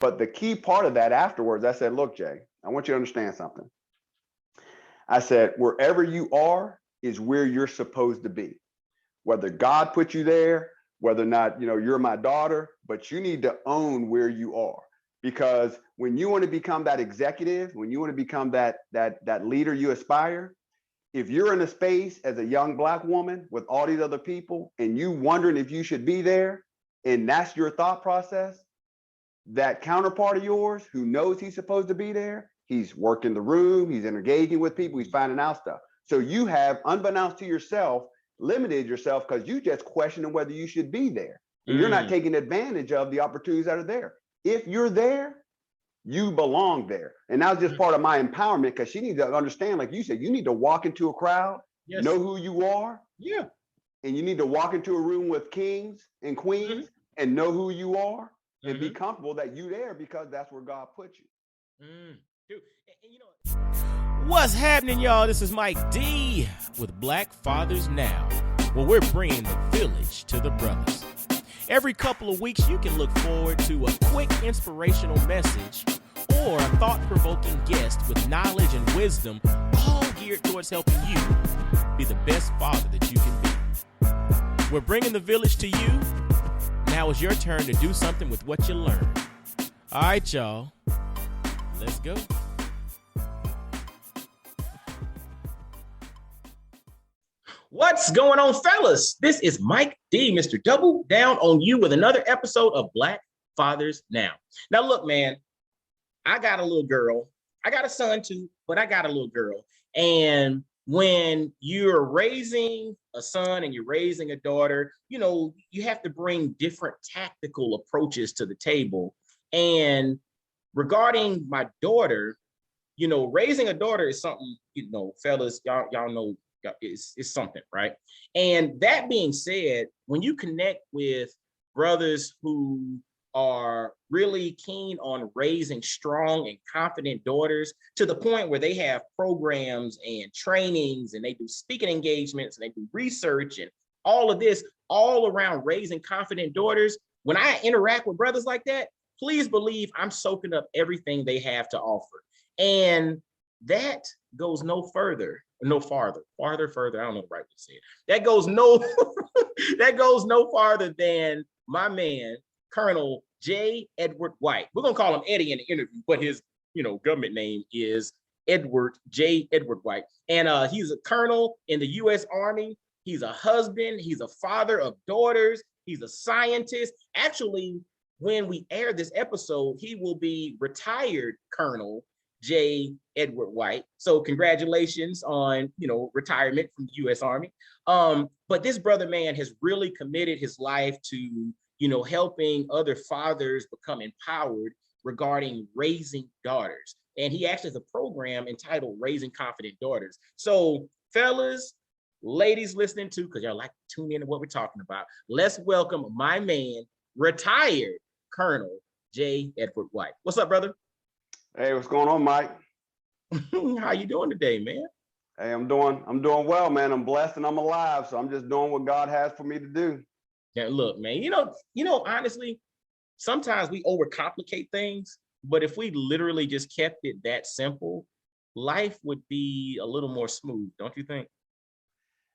But the key part of that afterwards, I said, look, Jay, I want you to understand something. I said, wherever you are is where you're supposed to be. Whether God put you there, whether or not, you're my daughter, but you need to own where you are. Because when you want to become that executive, when you want to become that leader you aspire, if you're in a space as a young Black woman with all these other people and you wondering if you should be there, and that's your thought process, that counterpart of yours who knows he's supposed to be there, he's working the room, he's engaging with people, he's finding out stuff. So you have, unbeknownst to yourself, limited yourself because you just questioning whether you should be there. And you're not taking advantage of the opportunities that are there. If you're there, you belong there. And that was just part of my empowerment, because she needs to understand, like you said, you need to walk into a crowd, know who you are. Yeah. And you need to walk into a room with kings and queens and know who you are and be comfortable that you there, because that's where God put you. Dude, what's happening, y'all? This is Mike D with Black Fathers Now, where we're bringing the village to the brothers. Every couple of weeks, you can look forward to a quick inspirational message or a thought-provoking guest with knowledge and wisdom, all geared towards helping you be the best father that you can be. We're bringing the village to you. Now it's your turn to do something with what you learned. All right, y'all. Let's go. What's going on, fellas? This is Mike D, Mr. Double Down on You, with another episode of Black Fathers Now. Now, look, man, I got a little girl. I got a son too, but I got a little girl. And when you're raising a son and you're raising a daughter, you have to bring different tactical approaches to the table. And regarding my daughter, raising a daughter is something, fellas, y'all know, it's something, right? And that being said, when you connect with brothers who are really keen on raising strong and confident daughters to the point where they have programs and trainings and they do speaking engagements and they do research and all of this all around raising confident daughters, when I interact with brothers like that, please believe I'm soaking up everything they have to offer. And that goes no farther. I don't know the right way to say it. That goes no farther than my man, Colonel J. Edward White. We're gonna call him Eddie in the interview, but his government name is Edward J. Edward White. And he's a colonel in the U.S. Army. He's a husband, he's a father of daughters, he's a scientist. Actually, when we air this episode, he will be retired Colonel J. Edward White. So congratulations on, retirement from the U.S. Army. But this brother, man, has really committed his life to, helping other fathers become empowered regarding raising daughters. And he actually has a program entitled Raising Confident Daughters. So fellas, ladies listening to, because y'all like to tune in to what we're talking about, let's welcome my man, retired Colonel J. Edward White. What's up, brother? Hey, what's going on, Mike? How you doing today, man? Hey, I'm doing well, man. I'm blessed and I'm alive, so I'm just doing what God has for me to do. Yeah, look, man, honestly, sometimes we overcomplicate things, but if we literally just kept it that simple, life would be a little more smooth, don't you think?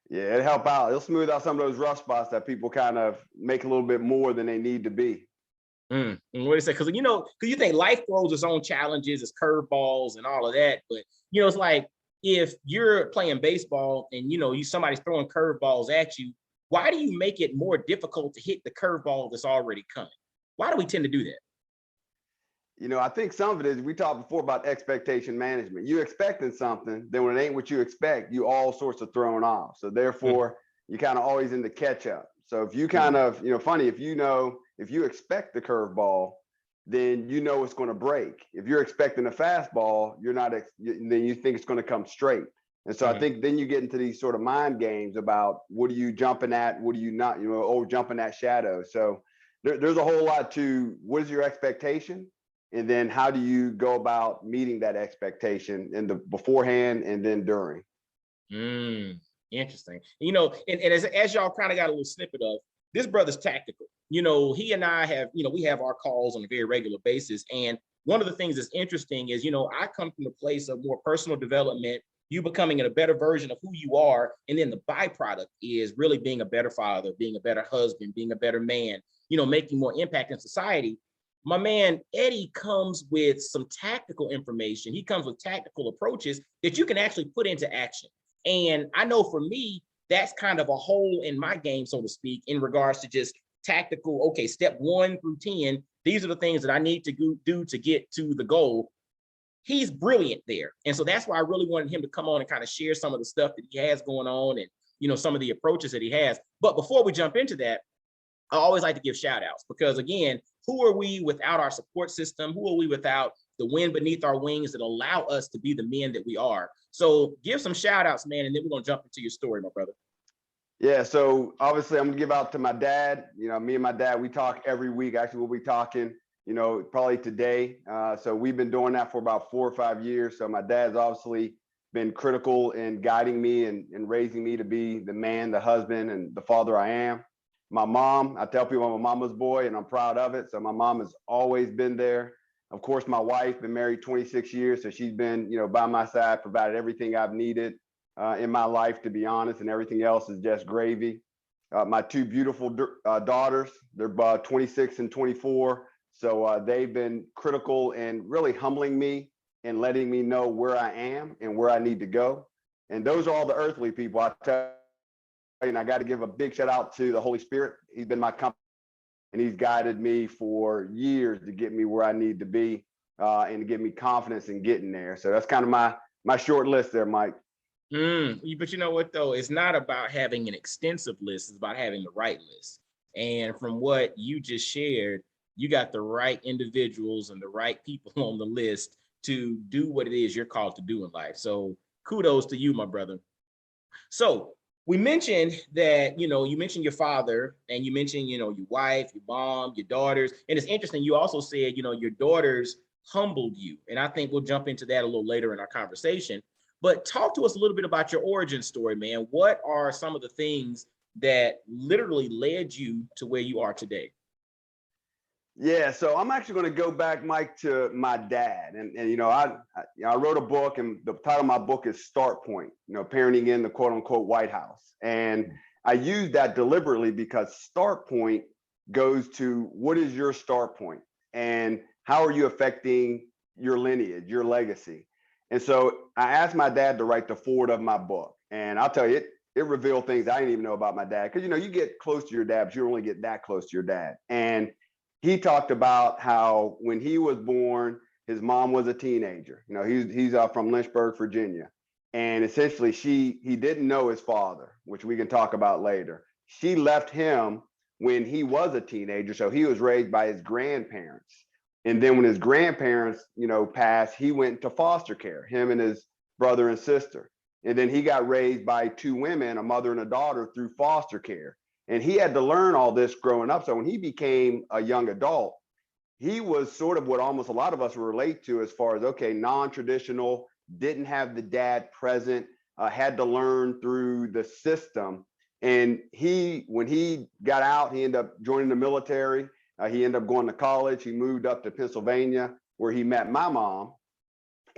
Yeah, it'll help out. It'll smooth out some of those rough spots that people kind of make a little bit more than they need to be. What do you say? Because you think life throws its own challenges, its curveballs and all of that, but it's like if you're playing baseball and somebody's throwing curveballs at you, why do you make it more difficult to hit the curveball that's already coming? Why do we tend to do that? I think some of it is, we talked before about expectation management. You're expecting something, then when it ain't what you expect, you all sorts of thrown off. So therefore, you're kind of always in the catch up. So if you kind of, funny, if you expect the curveball, then it's going to break. If you're expecting a fastball, then you think it's going to come straight. And so I think then you get into these sort of mind games about what are you jumping at, what are you not, jumping at shadow. So there's a whole lot to what is your expectation, and then how do you go about meeting that expectation in the beforehand and then during. Interesting. And as y'all kind of got a little snippet of, this brother's tactical. You know, he and I have, you know, we have our calls on a very regular basis. And one of the things that's interesting is, you know, I come from a place of more personal development, you becoming a better version of who you are. And then the byproduct is really being a better father, being a better husband, being a better man, you know, making more impact in society. My man Eddie comes with some tactical information. He comes with tactical approaches that you can actually put into action. And I know for me, that's kind of a hole in my game, so to speak, in regards to just tactical. Okay, step 1 through 10, these are the things that I need to do to get to the goal. He's brilliant there. And so that's why I really wanted him to come on and kind of share some of the stuff that he has going on and, you know, some of the approaches that he has. But before we jump into that, I always like to give shout outs because, again, who are we without our support system? Who are we without the wind beneath our wings that allow us to be the men that we are? So give some shout outs, man, and then we're going to jump into your story, my brother. Yeah, so obviously I'm gonna give out to my dad. You know, me and my dad, we talk every week. Actually, we'll be talking, you know, probably today. So we've been doing that for about 4 or 5 years. So my dad's obviously been critical in guiding me and raising me to be the man, the husband, and the father I am. My mom, I tell people I'm a mama's boy and I'm proud of it. So my mom has always been there. Of course, my wife, been married 26 years. So she's been, you know, by my side, provided everything I've needed in my life, to be honest, and everything else is just gravy. My 2 beautiful daughters, they're 26 and 24. So they've been critical and really humbling me and letting me know where I am and where I need to go. And those are all the earthly people. I tell you, and I got to give a big shout out to the Holy Spirit. He's been my company and he's guided me for years to get me where I need to be and to give me confidence in getting there. So that's kind of my short list there, Mike. But you know what, though? It's not about having an extensive list. It's about having the right list. And from what you just shared, you got the right individuals and the right people on the list to do what it is you're called to do in life. So kudos to you, my brother. So we mentioned that, you know, you mentioned your father and you mentioned, you know, your wife, your mom, your daughters. And it's interesting. You also said, you know, your daughters humbled you. And I think we'll jump into that a little later in our conversation. But talk to us a little bit about your origin story, man. What are some of the things that literally led you to where you are today? Yeah, so I'm actually going to go back, Mike, to my dad. And you know, I wrote a book, and the title of my book is Start Point, you know, parenting in the quote unquote White House. And I use that deliberately because Start Point goes to what is your start point and how are you affecting your lineage, your legacy. And so I asked my dad to write the foreword of my book. And I'll tell you, it revealed things I didn't even know about my dad. Because, you know, you get close to your dad, but you don't really get that close to your dad. And he talked about how when he was born, his mom was a teenager. You know, he's from Lynchburg, Virginia. And essentially, he didn't know his father, which we can talk about later. She left him when he was a teenager. So he was raised by his grandparents. And then when his grandparents, you know, passed, he went to foster care, him and his brother and sister. And then he got raised by 2 women, a mother and a daughter, through foster care. And he had to learn all this growing up. So when he became a young adult, he was sort of what almost a lot of us relate to as far as, okay, non-traditional, didn't have the dad present, had to learn through the system. And when he got out, he ended up joining the military. He ended up going to college. He moved up to Pennsylvania where he met my mom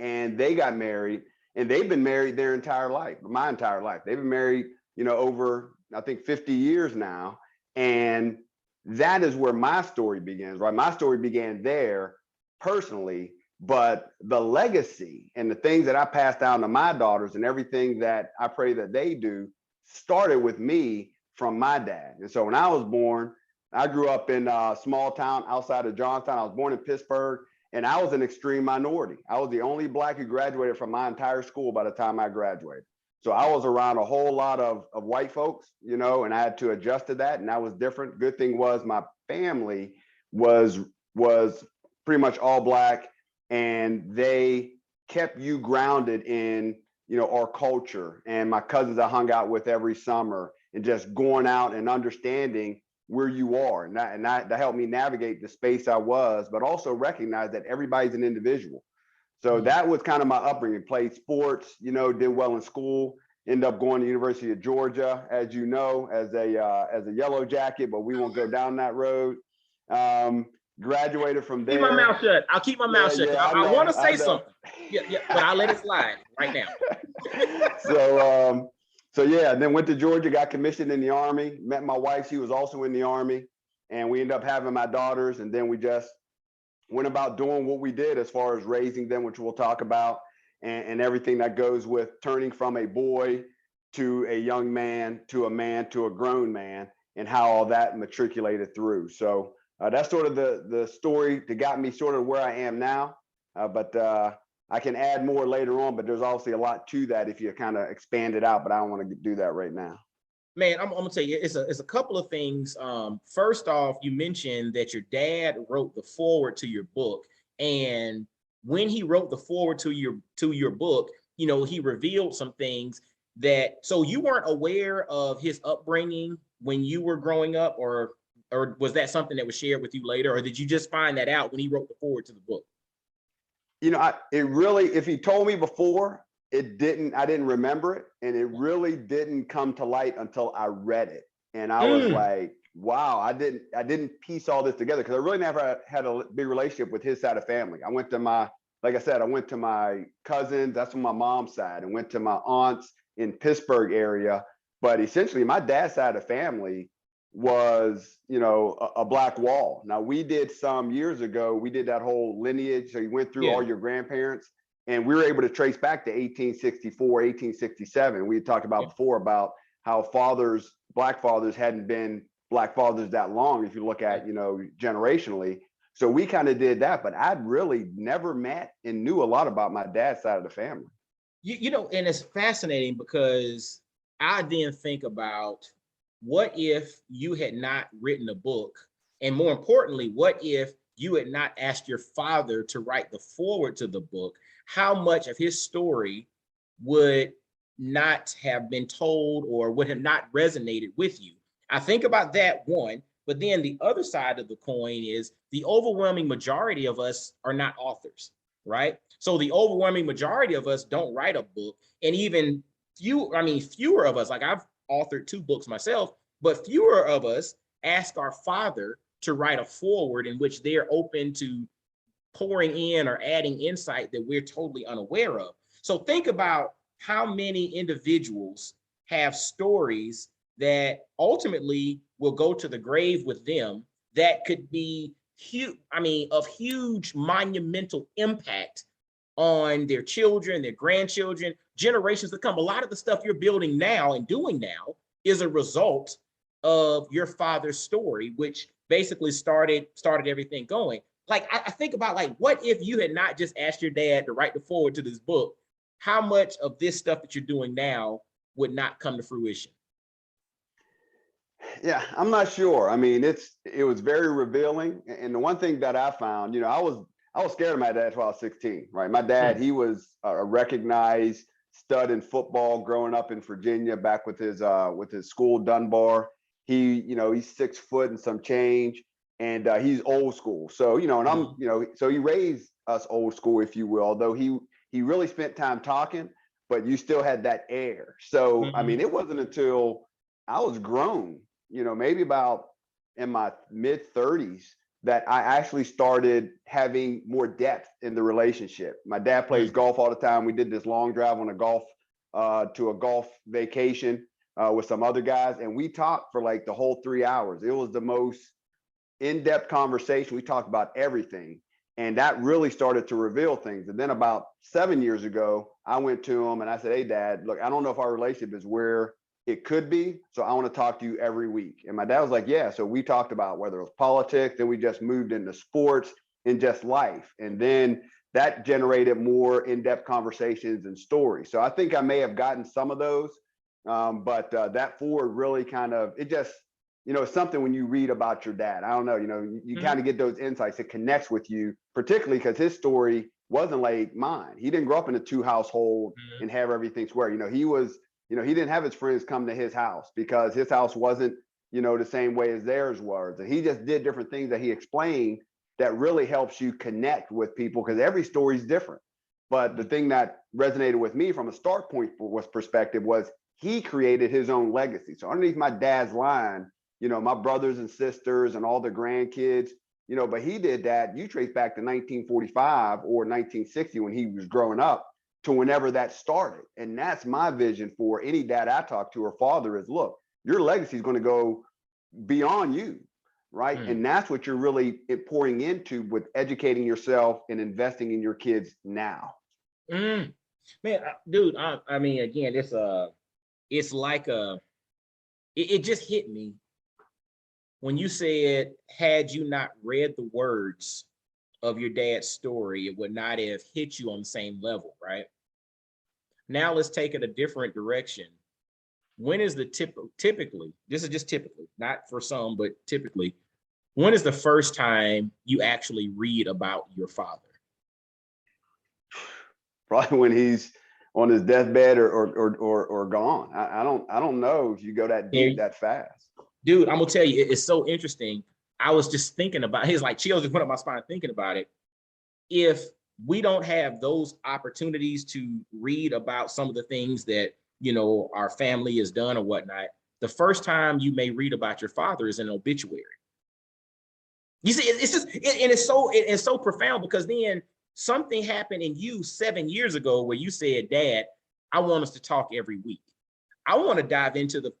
and they got married, and they've been married their entire life, my entire life. They've been married, you know, over, I think 50 years now. And that is where my story begins, right? My story began there personally, but the legacy and the things that I passed down to my daughters and everything that I pray that they do started with me from my dad. And so when I was born, I grew up in a small town outside of Johnstown. I was born in Pittsburgh, and I was an extreme minority. I was the only Black who graduated from my entire school by the time I graduated. So I was around a whole lot of white folks, you know, and I had to adjust to that, and that was different. Good thing was my family was pretty much all Black, and they kept you grounded in, you know, our culture. And my cousins I hung out with every summer, and just going out and understanding where you are. And that helped me navigate the space I was, but also recognize that everybody's an individual. So that was kind of my upbringing. Played sports, you know, did well in school. End up going to University of Georgia, as you know, as a Yellow Jacket, but we won't go down that road. Graduated from Keep my there. mouth shut. I'll keep my mouth shut. Yeah, I want to say something. Yeah, but I'll let it slide right now. So yeah, then went to Georgia, got commissioned in the Army, met my wife, she was also in the Army, and we ended up having my daughters, and then we just went about doing what we did as far as raising them, which we'll talk about, and everything that goes with turning from a boy to a young man to a grown man, and how all that matriculated through. So that's sort of the story that got me sort of where I am now. But I can add more later on, but there's obviously a lot to that if you kind of expand it out, but I don't want to do that right now. Man, I'm gonna tell you, it's a couple of things. First off, you mentioned that your dad wrote the foreword to your book, and when he wrote the foreword to your book, you know, he revealed some things that, so you weren't aware of his upbringing when you were growing up, or was that something that was shared with you later, or did you just find that out when he wrote the foreword to the book? You know, if he told me before, I didn't remember it. And it really didn't come to light until I read it. And I was like, wow, I didn't piece all this together, because I really never had a big relationship with his side of family. Like I said, I went to my cousins, that's on my mom's side, and went to my aunts in Pittsburgh area. But essentially my dad's side of the family was, you know, a black wall. Now, we did some years ago, we did that whole lineage. So you went through all your grandparents, and we were able to trace back to 1864, 1867. We had talked about before about how black fathers hadn't been black fathers that long, if you look at, you know, generationally. So we kind of did that, but I'd really never met and knew a lot about my dad's side of the family. You know, and it's fascinating because I then think about, what if you had not written a book? And more importantly, what if you had not asked your father to write the foreword to the book? How much of his story would not have been told or would have not resonated with you? I think about that one, but then the other side of the coin is the overwhelming majority of us are not authors, right? So the overwhelming majority of us don't write a book, and even fewer of us, like I've authored 2 books myself, but fewer of us ask our father to write a foreword in which they're open to pouring in or adding insight that we're totally unaware of. So think about how many individuals have stories that ultimately will go to the grave with them, that could be huge, of huge monumental impact on their children, their grandchildren, generations to come. A lot of the stuff you're building now and doing now is a result of your father's story, which basically started everything going. Like, I think about, like, what if you had not just asked your dad to write the foreword to this book? How much of this stuff that you're doing now would not come to fruition? Yeah, I'm not sure. I mean, it was very revealing. And the one thing that I found, you know, I was scared of my dad until I was 16, right? My dad, he was a recognized stud in football growing up in Virginia, back with his school, Dunbar. You know, he's 6 foot and some change, and he's old school. So, you know, and I'm, you know, so he raised us old school, if you will, although he really spent time talking, but you still had that air. So, I mean, it wasn't until I was grown, you know, maybe about in my mid 30s, that I actually started having more depth in the relationship. My dad plays golf all the time. We did this long drive on a golf vacation with some other guys, and we talked for like the whole 3 hours. It was the most in-depth conversation. We talked about everything, and that really started to reveal things. And then about 7 years ago, I went to him and I said, "Hey, Dad, look, I don't know if our relationship is where it could be, so I want to talk to you every week." And my dad was like, "Yeah." So we talked about whether it was politics, then we just moved into sports and just life. And then that generated more in-depth conversations and stories. So I think I may have gotten some of those, but that forward really kind of, it just, you know, it's something when you read about your dad. I don't know, you know, you kind of get those insights. It connects with you, particularly because his story wasn't like mine. He didn't grow up in a 2 household and have everything square. You know, he didn't have his friends come to his house because his house wasn't, you know, the same way as theirs was. And he just did different things that he explained that really helps you connect with people, because every story is different. But the thing that resonated with me from a start point perspective was he created his own legacy. So underneath my dad's line, my brothers and sisters and all the grandkids, but he did that. You trace back to 1945 or 1960 when he was growing up to whenever that started. And that's my vision for any dad I talk to or father is, look, your legacy is going to go beyond you, right? And that's what you're really pouring into with educating yourself and investing in your kids now. Man, dude, I mean, again, it's like it just hit me when you said, had you not read the words of your dad's story, it would not have hit you on the same level, right? Now let's take it a different direction. When is the typically, this is just typically, not for some, but typically, when is the first time you actually read about your father? Probably when he's on his deathbed or gone. I don't know if you go that deep that fast. Dude, I'm gonna tell you, it's so interesting. I was just thinking about, it's like chills just went up my spine thinking about it. If we don't have those opportunities to read about some of the things that, our family has done or whatnot, the first time you may read about your father is an obituary. You see, it's just, it's so profound, because then something happened in you 7 years ago where you said, Dad, I want us to talk every week. I want to dive into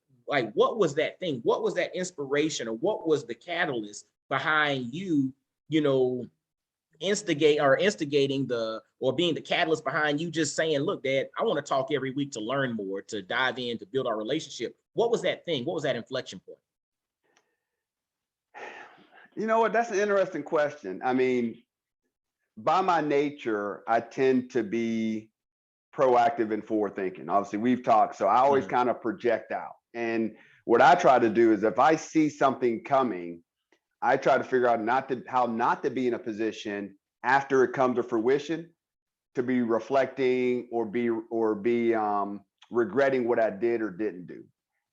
what was that thing? What was that inspiration, or what was the catalyst behind you, instigating or being the catalyst behind you just saying, look, Dad, I want to talk every week to learn more, to dive in, to build our relationship. What was that thing? What was that inflection point? You know what? That's an interesting question. I mean, by my nature, I tend to be proactive and forward thinking. Obviously, we've talked, so I always kind of project out. And what I try to do is, if I see something coming, I try to figure out how not to be in a position after it comes to fruition to be reflecting or be regretting what I did or didn't do.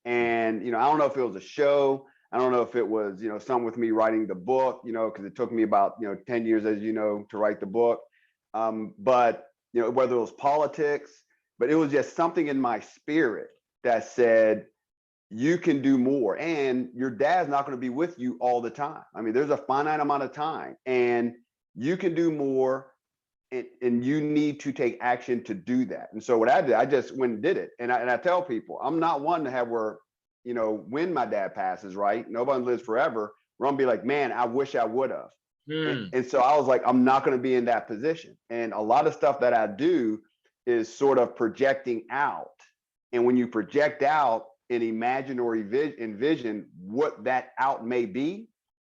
And I don't know if it was a show. I don't know if it was something with me writing the book. Because it took me about 10 years, as to write the book. But whether it was politics, but it was just something in my spirit that said, you can do more, and your dad's not going to be with you all the time. I mean, there's a finite amount of time, and you can do more, and you need to take action to do that. And so what I did, I just went and did it. And I tell people, I'm not one to have where, when my dad passes, right? Nobody lives forever. We're going to be like, man, I wish I would have. And so I was like, I'm not going to be in that position. And a lot of stuff that I do is sort of projecting out. And when you project out, and imagine or envision what that out may be,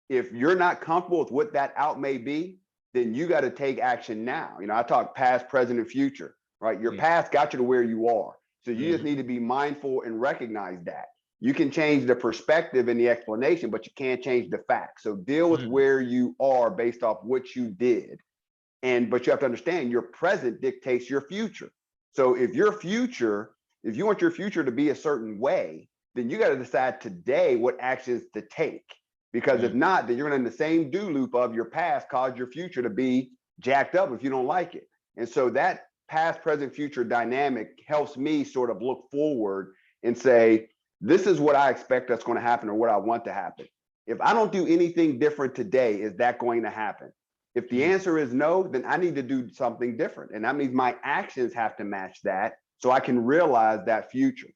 if you're not comfortable with what that out may be, then you got to take action now. I talk past, present, and future, right? Your past got you to where you are. So you just need to be mindful and recognize that. You can change the perspective and the explanation, but you can't change the facts. So deal with where you are based off what you did. But you have to understand your present dictates your future. So if you want your future to be a certain way, then you got to decide today what actions to take. Because if not, then you're in the same do loop of your past caused your future to be jacked up if you don't like it. And so that past, present, future dynamic helps me sort of look forward and say, this is what I expect that's going to happen, or what I want to happen. If I don't do anything different today, is that going to happen? If the answer is no, then I need to do something different. And that means my actions have to match that, so I can realize that future.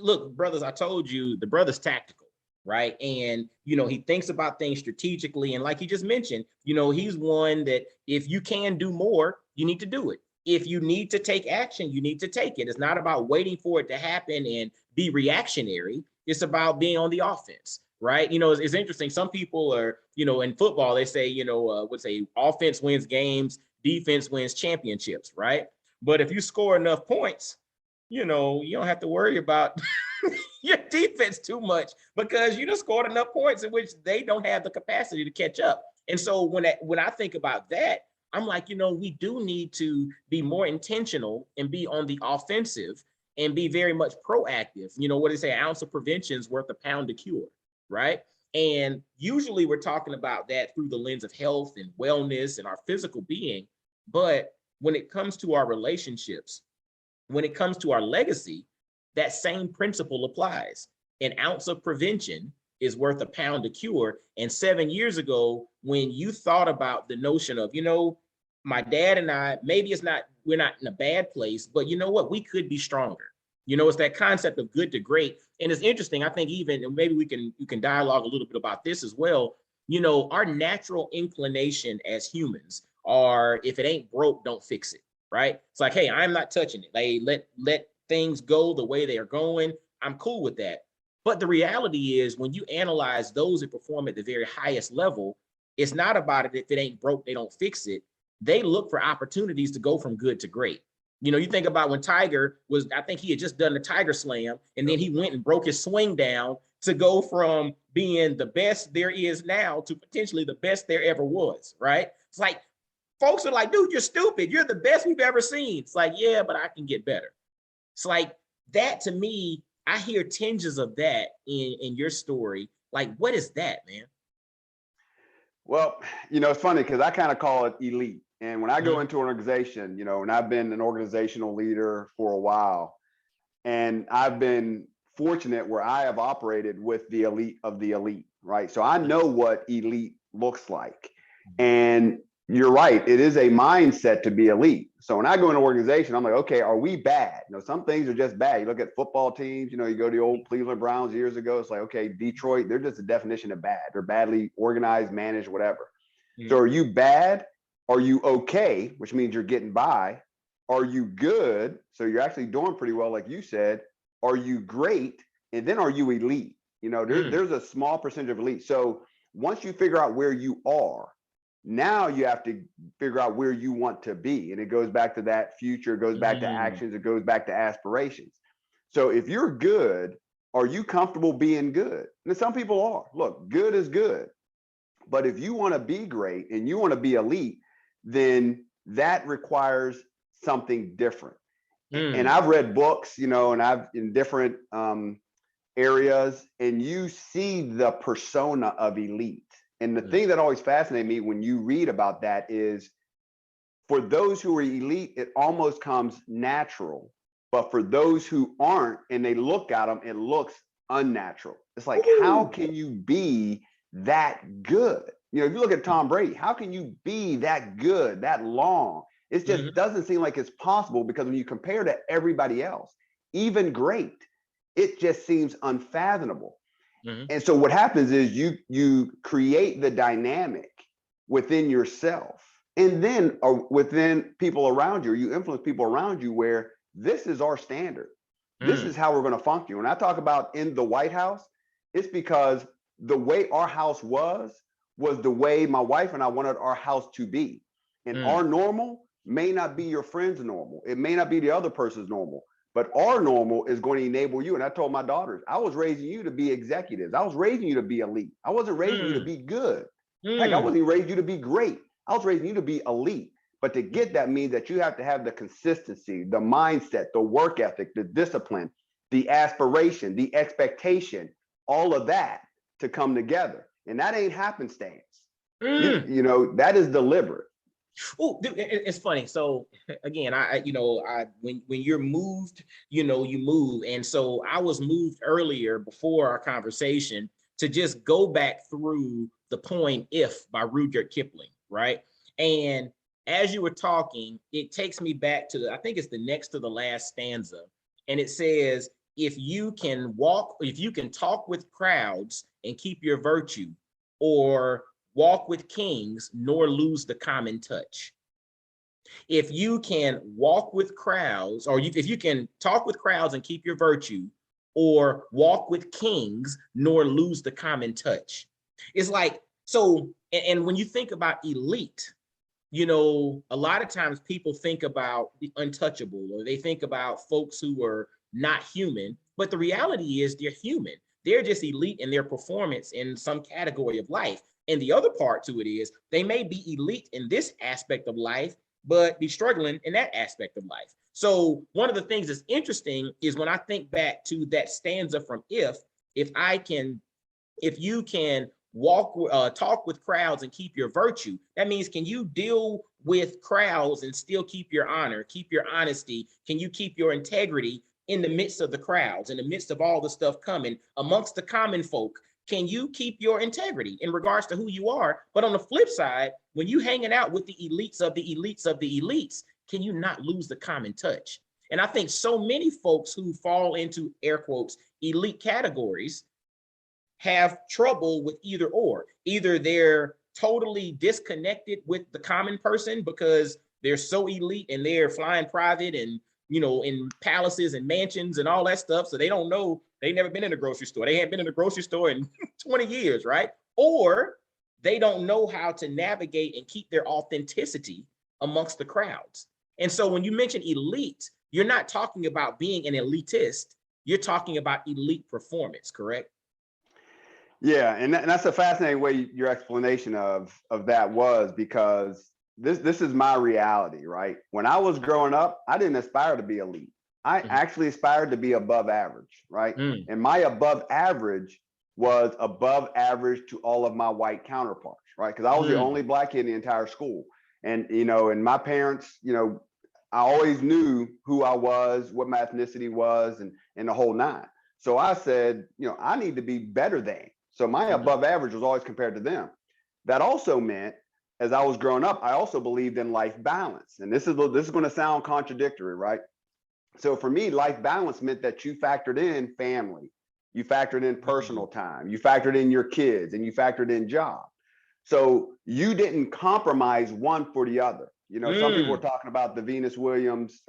Look, brothers, I told you the brother's tactical, right? And, he thinks about things strategically. And like he just mentioned, he's one that if you can do more, you need to do it. If you need to take action, you need to take it. It's not about waiting for it to happen and be reactionary. It's about being on the offense, right? It's interesting. Some people are, in football, they say, offense wins games, defense wins championships, right? But if you score enough points, you don't have to worry about your defense too much, because you just scored enough points in which they don't have the capacity to catch up. And so when I think about that, I'm like, we do need to be more intentional and be on the offensive and be very much proactive. What they say, an ounce of prevention is worth a pound of cure, right? And usually we're talking about that through the lens of health and wellness and our physical being. But when it comes to our relationships, when it comes to our legacy, that same principle applies. An ounce of prevention is worth a pound of cure. And 7 years ago, when you thought about the notion of, my dad and I, maybe we're not in a bad place, but you know what? We could be stronger. It's that concept of good to great. And it's interesting. I think even, and maybe you can dialogue a little bit about this as well. Our natural inclination as humans are, if it ain't broke, don't fix it. Right? It's like, hey, I'm not touching it. Let things go the way they are going. I'm cool with that. But the reality is, when you analyze those that perform at the very highest level, it's not about it. If it ain't broke, they don't fix it. They look for opportunities to go from good to great. You think about when Tiger was, I think he had just done the Tiger Slam, and then he went and broke his swing down to go from being the best there is now to potentially the best there ever was, right? It's like, folks are like, dude, you're stupid. You're the best we've ever seen. It's like, yeah, but I can get better. It's like that to me, I hear tinges of that in your story. Like, what is that, man? Well, it's funny because I kind of call it elite. And when I go into an organization, and I've been an organizational leader for a while, and I've been fortunate where I have operated with the elite of the elite, right? So I know what elite looks like. And you're right, it is a mindset to be elite. So when I go in an organization, I'm like, okay, are we bad? Some things are just bad. You look at football teams, you go to the old Cleveland Browns years ago, it's like, okay, Detroit, they're just a definition of bad. They're badly organized, managed, whatever. So are you bad? Are you okay, which means you're getting by? Are you good? So you're actually doing pretty well, like you said. Are you great? And then are you elite? There's a small percentage of elite. So once you figure out where you are, now you have to figure out where you want to be. And it goes back to that future, it goes back to actions, it goes back to aspirations. So if you're good, are you comfortable being good? And some people are. Look, good is good. But if you want to be great and you want to be elite, then that requires something different. And I've read books, and I've in different areas, and you see the persona of elite. And the thing that always fascinated me when you read about that is, for those who are elite, it almost comes natural. But for those who aren't, and they look at them, it looks unnatural. It's like, how can you be that good? If you look at Tom Brady, how can you be that good, that long? It just doesn't seem like it's possible, because when you compare to everybody else, even great, it just seems unfathomable. And so what happens is you create the dynamic within yourself, and then within people around you. You influence people around you where this is our standard. This is how we're going to function. When I talk about in the White House, it's because the way our house was the way my wife and I wanted our house to be. And our normal may not be your friend's normal. It may not be the other person's normal. But our normal is going to enable you. And I told my daughters, I was raising you to be executives. I was raising you to be elite. I wasn't raising you to be good. Heck, I wasn't even raising you to be great. I was raising you to be elite. But to get that means that you have to have the consistency, the mindset, the work ethic, the discipline, the aspiration, the expectation, all of that to come together. And that ain't happenstance. That is deliberate. Oh, it's funny. So again, when you're moved, you move. And so I was moved earlier before our conversation to just go back through the poem "If" by Rudyard Kipling, right? And as you were talking, it takes me back to I think it's the next to the last stanza. And it says, if you can talk with crowds and keep your virtue, or walk with kings, nor lose the common touch. If you can walk with crowds, or if you can talk with crowds and keep your virtue, or walk with kings, nor lose the common touch. It's like, so, and when you think about elite, a lot of times people think about the untouchable, or they think about folks who are not human, but the reality is they're human. They're just elite in their performance in some category of life. And the other part to it is they may be elite in this aspect of life, but be struggling in that aspect of life. So one of the things that's interesting is when I think back to that stanza from if you can talk with crowds and keep your virtue. That means, can you deal with crowds and still keep your honor, keep your honesty? Can you keep your integrity in the midst of the crowds, in the midst of all the stuff coming amongst the common folk? Can you keep your integrity in regards to who you are? But on the flip side, when you hanging out with the elites of the elites of the elites, can you not lose the common touch? And I think so many folks who fall into air quotes elite categories have trouble with either or. Either they're totally disconnected with the common person because they're so elite and they're flying private and, you know, in palaces and mansions and all that stuff. So they don't know, they've never been in a grocery store. They haven't been in a grocery store in 20 years, right? Or they don't know how to navigate and keep their authenticity amongst the crowds. And so when you mention elite, you're not talking about being an elitist. You're talking about elite performance, correct? Yeah, and that's a fascinating way your explanation of that was, because this is my reality, right? When I was growing up, I didn't aspire to be elite. I actually aspired to be above average, right? And my above average was above average to all of my white counterparts, right? Because I was the only black kid in the entire school. And, you know, and my parents, you know, I always knew who I was, what my ethnicity was, and the whole nine. So I said, you know, I need to be better than. So my above average was always compared to them. That also meant, as I was growing up, I also believed in life balance. And this is going to sound contradictory, right? So for me, life balance meant that you factored in family, you factored in personal time, you factored in your kids, and you factored in job. So you didn't compromise one for the other. You know, some people were talking about the Venus Williams,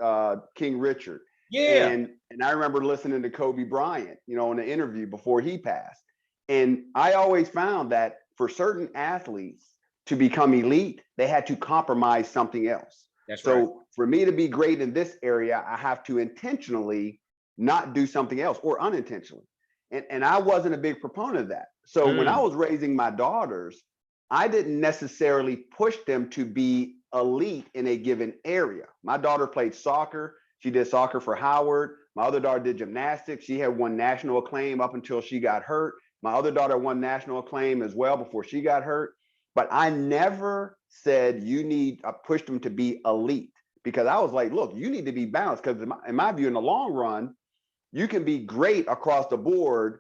King Richard. Yeah. And I remember listening to Kobe Bryant, you know, in an interview before he passed. And I always found that for certain athletes to become elite, they had to compromise something else. That's so right. For me to be great in this area, I have to intentionally not do something else, or unintentionally. And I wasn't a big proponent of that. So when I was raising my daughters, I didn't necessarily push them to be elite in a given area. My daughter played soccer. She did soccer for Howard. My other daughter did gymnastics. She had won national acclaim up until she got hurt. My other daughter won national acclaim as well before she got hurt. But I never said I pushed them to be elite, because I was like, look, you need to be balanced, because in my view, in the long run, you can be great across the board,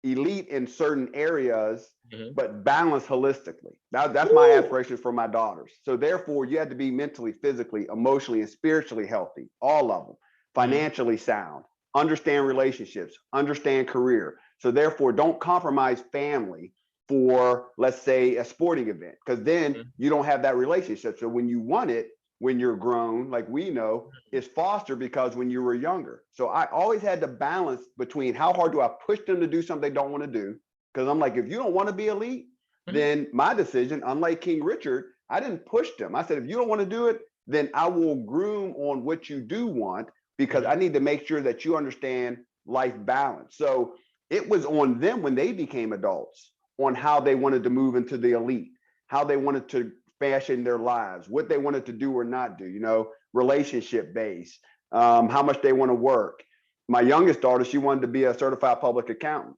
elite in certain areas, but balanced holistically. That's my aspiration for my daughters. So therefore, you have to be mentally, physically, emotionally, and spiritually healthy, all of them, financially sound, understand relationships, understand career. So therefore, don't compromise family for, let's say, a sporting event, because then you don't have that relationship. So when you want it, when you're grown, like we know, it's fostered because when you were younger. So I always had to balance between how hard do I push them to do something they don't want to do? Because I'm like, if you don't want to be elite, then my decision, unlike King Richard, I didn't push them. I said, if you don't want to do it, then I will groom on what you do want, because I need to make sure that you understand life balance. So it was on them when they became adults on how they wanted to move into the elite, how they wanted to fashion their lives, what they wanted to do or not do, you know, relationship based, how much they want to work. My youngest daughter, she wanted to be a certified public accountant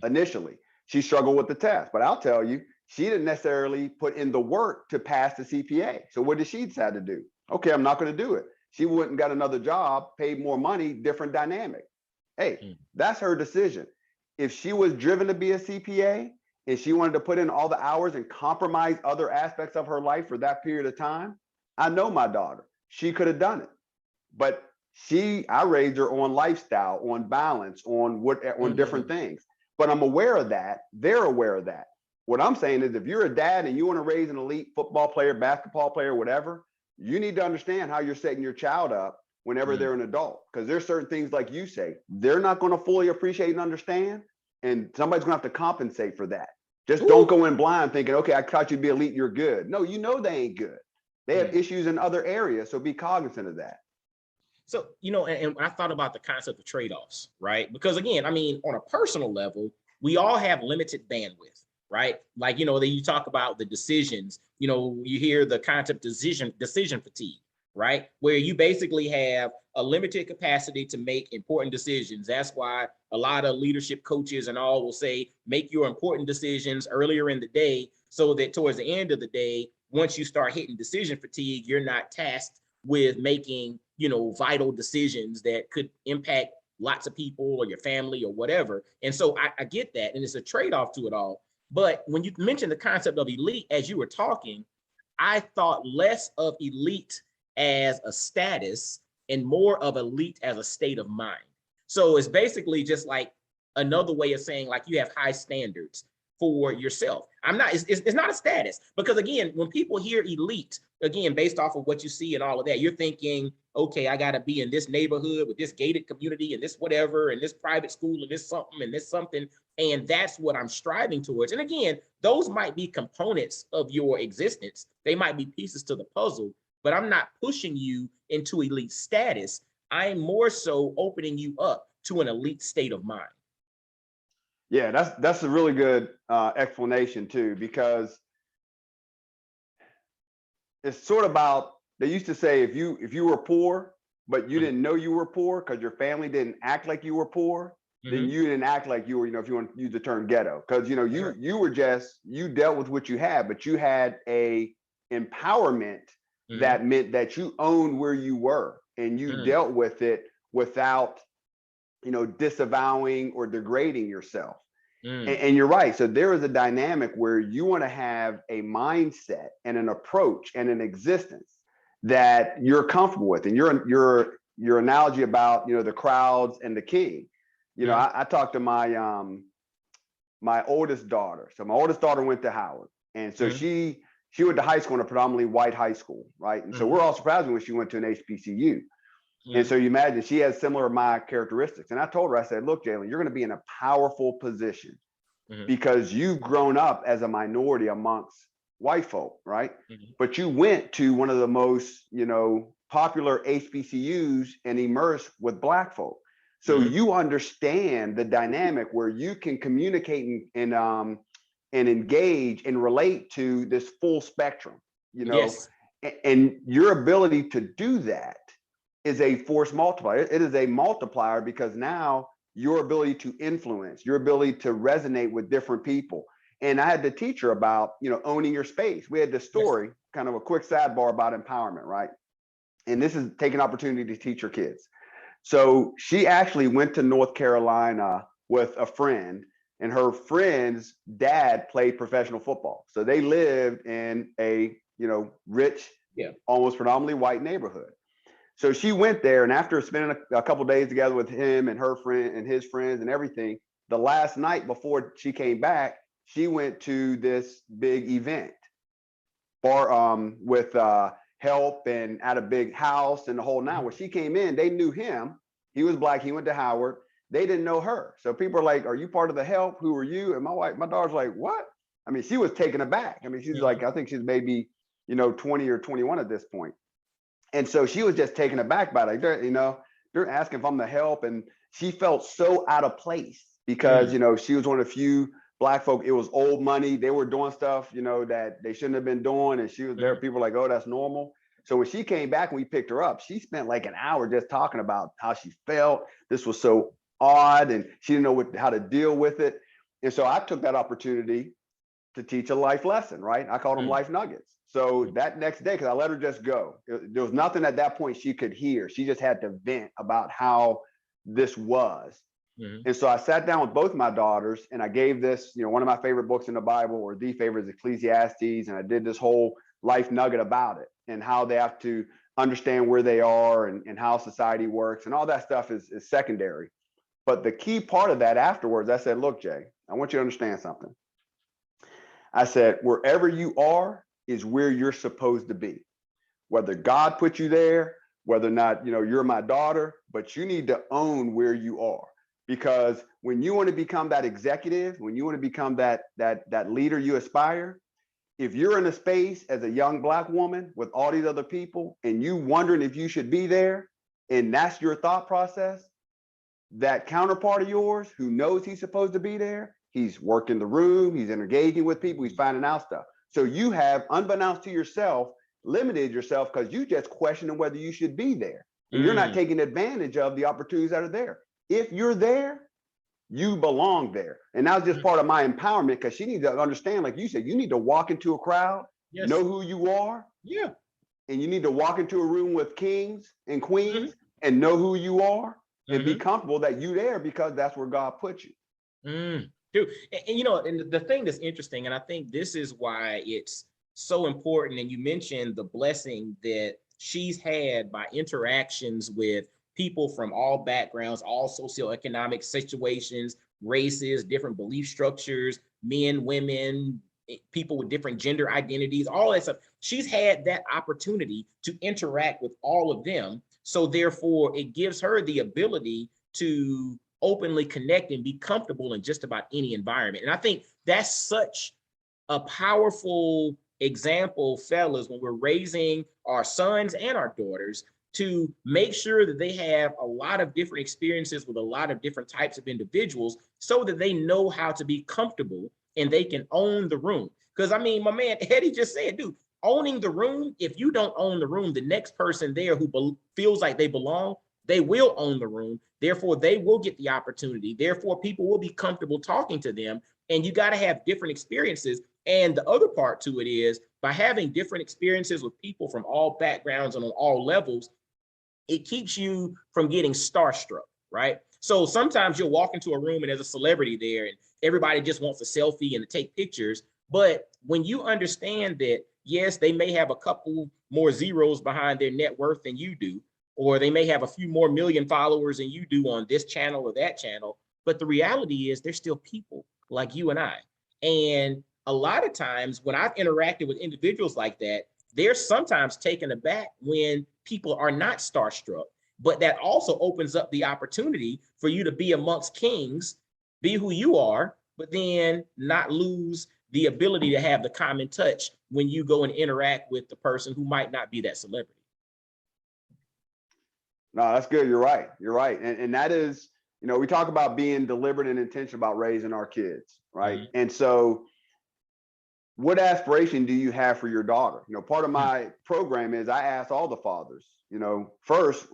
initially. She struggled with the test, but I'll tell you, she didn't necessarily put in the work to pass the CPA. So what did she decide to do? Okay, I'm not going to do it. She went and got another job, paid more money, different dynamic. Hey, that's her decision. If she was driven to be a CPA and she wanted to put in all the hours and compromise other aspects of her life for that period of time, I know my daughter, she could have done it. But I raised her on lifestyle, on balance, on different things. But I'm aware of that. They're aware of that. What I'm saying is, if you're a dad and you want to raise an elite football player, basketball player, whatever, you need to understand how you're setting your child up whenever they're an adult. Because there's certain things, like you say, they're not going to fully appreciate and understand. And somebody's going to have to compensate for that. Just don't go in blind thinking, okay, I taught you to be elite, you're good. No, you know they ain't good. They have issues in other areas. So be cognizant of that. So, you know, and I thought about the concept of trade-offs, right? Because again, I mean, on a personal level, we all have limited bandwidth, right? Like, you know, then you talk about the decisions, you know, you hear the concept decision fatigue, right? Where you basically have a limited capacity to make important decisions. That's why a lot of leadership coaches and all will say, make your important decisions earlier in the day so that towards the end of the day, once you start hitting decision fatigue, you're not tasked with making, vital decisions that could impact lots of people or your family or whatever. And so I get that. And it's a trade-off to it all. But when you mentioned the concept of elite, as you were talking, I thought less of elite as a status and more of elite as a state of mind. So it's basically just like another way of saying like you have high standards for yourself. It's not a status, because again, when people hear elite, again, based off of what you see and all of that, you're thinking, okay, I got to be in this neighborhood with this gated community and this whatever, and this private school and this something and this something. And that's what I'm striving towards. And again, those might be components of your existence. They might be pieces to the puzzle, but I'm not pushing you into elite status. I'm more so opening you up to an elite state of mind. Yeah, that's a really good explanation too, because it's sort of about, they used to say if you were poor, but you didn't know you were poor because your family didn't act like you were poor, then you didn't act like you were, if you want to use the term ghetto, because you were just, you dealt with what you had, but you had a empowerment that meant that you owned where you were and you dealt with it without disavowing or degrading yourself. And you're right. So there is a dynamic where you want to have a mindset and an approach and an existence that you're comfortable with. And your analogy about the crowds and the king. I talked to my my oldest daughter. So my oldest daughter went to Howard, and so she went to high school in a predominantly white high school, right? And so we're all surprised when she went to an HBCU. And so you imagine she has similar my characteristics. And I told her, I said, look, Jalen, you're going to be in a powerful position because you've grown up as a minority amongst white folk, right? But you went to one of the most, popular HBCUs and immersed with Black folk. So you understand the dynamic where you can communicate and engage and relate to this full spectrum, Yes. And your ability to do that is a force multiplier. It is a multiplier because now your ability to influence, your ability to resonate with different people. And I had to teach her about, owning your space. We had this story, kind of a quick sidebar about empowerment, right? And this is taking opportunity to teach her kids. So she actually went to North Carolina with a friend, and her friend's dad played professional football. So they lived in a, rich, almost predominantly white neighborhood. So she went there, and after spending a couple of days together with him and her friend and his friends and everything, the last night before she came back, she went to this big event with help and at a big house and the whole nine. When she came in, they knew him. He was Black. He went to Howard. They didn't know her. So people are like, "Are you part of the help? Who are you?" And my daughter's like, "What?" I mean, she was taken aback. I mean, she's like, I think she's maybe 20 or 21 at this point. And so she was just taken aback by it. They're asking if I'm the help. And she felt so out of place because, she was one of the few Black folk. It was old money. They were doing stuff, that they shouldn't have been doing. And she was there. People were like, oh, that's normal. So when she came back and we picked her up, she spent like an hour just talking about how she felt. This was so odd and she didn't know how to deal with it. And so I took that opportunity to teach a life lesson, right? I called them life nuggets. So that next day, because I let her just go, there was nothing at that point she could hear. She just had to vent about how this was. And so I sat down with both my daughters and I gave this, one of my favorite books in the Bible, or the favorite, is Ecclesiastes. And I did this whole life nugget about it and how they have to understand where they are and how society works. And all that stuff is secondary. But the key part of that afterwards, I said, look, Jay, I want you to understand something. I said, wherever you are is where you're supposed to be. Whether God put you there, whether or not, you're my daughter, but you need to own where you are. Because when you want to become that executive, when you want to become that leader you aspire, if you're in a space as a young Black woman with all these other people and you wondering if you should be there, and that's your thought process, that counterpart of yours who knows he's supposed to be there, he's working the room, he's engaging with people, he's finding out stuff. So you have, unbeknownst to yourself, limited yourself because you just questioning whether you should be there. And you're not taking advantage of the opportunities that are there. If you're there, you belong there. And that was just part of my empowerment, because she needs to understand, like you said, you need to walk into a crowd, Yes. know who you are. Yeah. And you need to walk into a room with kings and queens and know who you are and be comfortable that you there, because that's where God put you. Dude, and you know, and the thing that's interesting, and I think this is why it's so important, and you mentioned the blessing that she's had by interactions with people from all backgrounds, all socioeconomic situations, races, different belief structures, men, women, people with different gender identities, all that stuff. She's had that opportunity to interact with all of them. So therefore, it gives her the ability to openly connect and be comfortable in just about any environment. And I think that's such a powerful example, fellas, when we're raising our sons and our daughters, to make sure that they have a lot of different experiences with a lot of different types of individuals, so that they know how to be comfortable and they can own the room. Because I mean, my man Eddie just said, dude, owning the room, if you don't own the room, the next person there who feels like they belong, they will own the room. Therefore, they will get the opportunity. Therefore, people will be comfortable talking to them. And you got to have different experiences. And the other part to it is, by having different experiences with people from all backgrounds and on all levels, it keeps you from getting starstruck, right? So sometimes you'll walk into a room and there's a celebrity there and everybody just wants a selfie and to take pictures. But when you understand that, yes, they may have a couple more zeros behind their net worth than you do, or they may have a few more million followers than you do on this channel or that channel, but the reality is they're still people like you and I. And a lot of times when I've interacted with individuals like that, they're sometimes taken aback when people are not starstruck. But that also opens up the opportunity for you to be amongst kings, be who you are, but then not lose the ability to have the common touch when you go and interact with the person who might not be that celebrity. No, that's good. You're right. You're right. And that is, you know, we talk about being deliberate and intentional about raising our kids, right? And so what aspiration do you have for your daughter? You know, part of my program is I ask all the fathers, you know, first,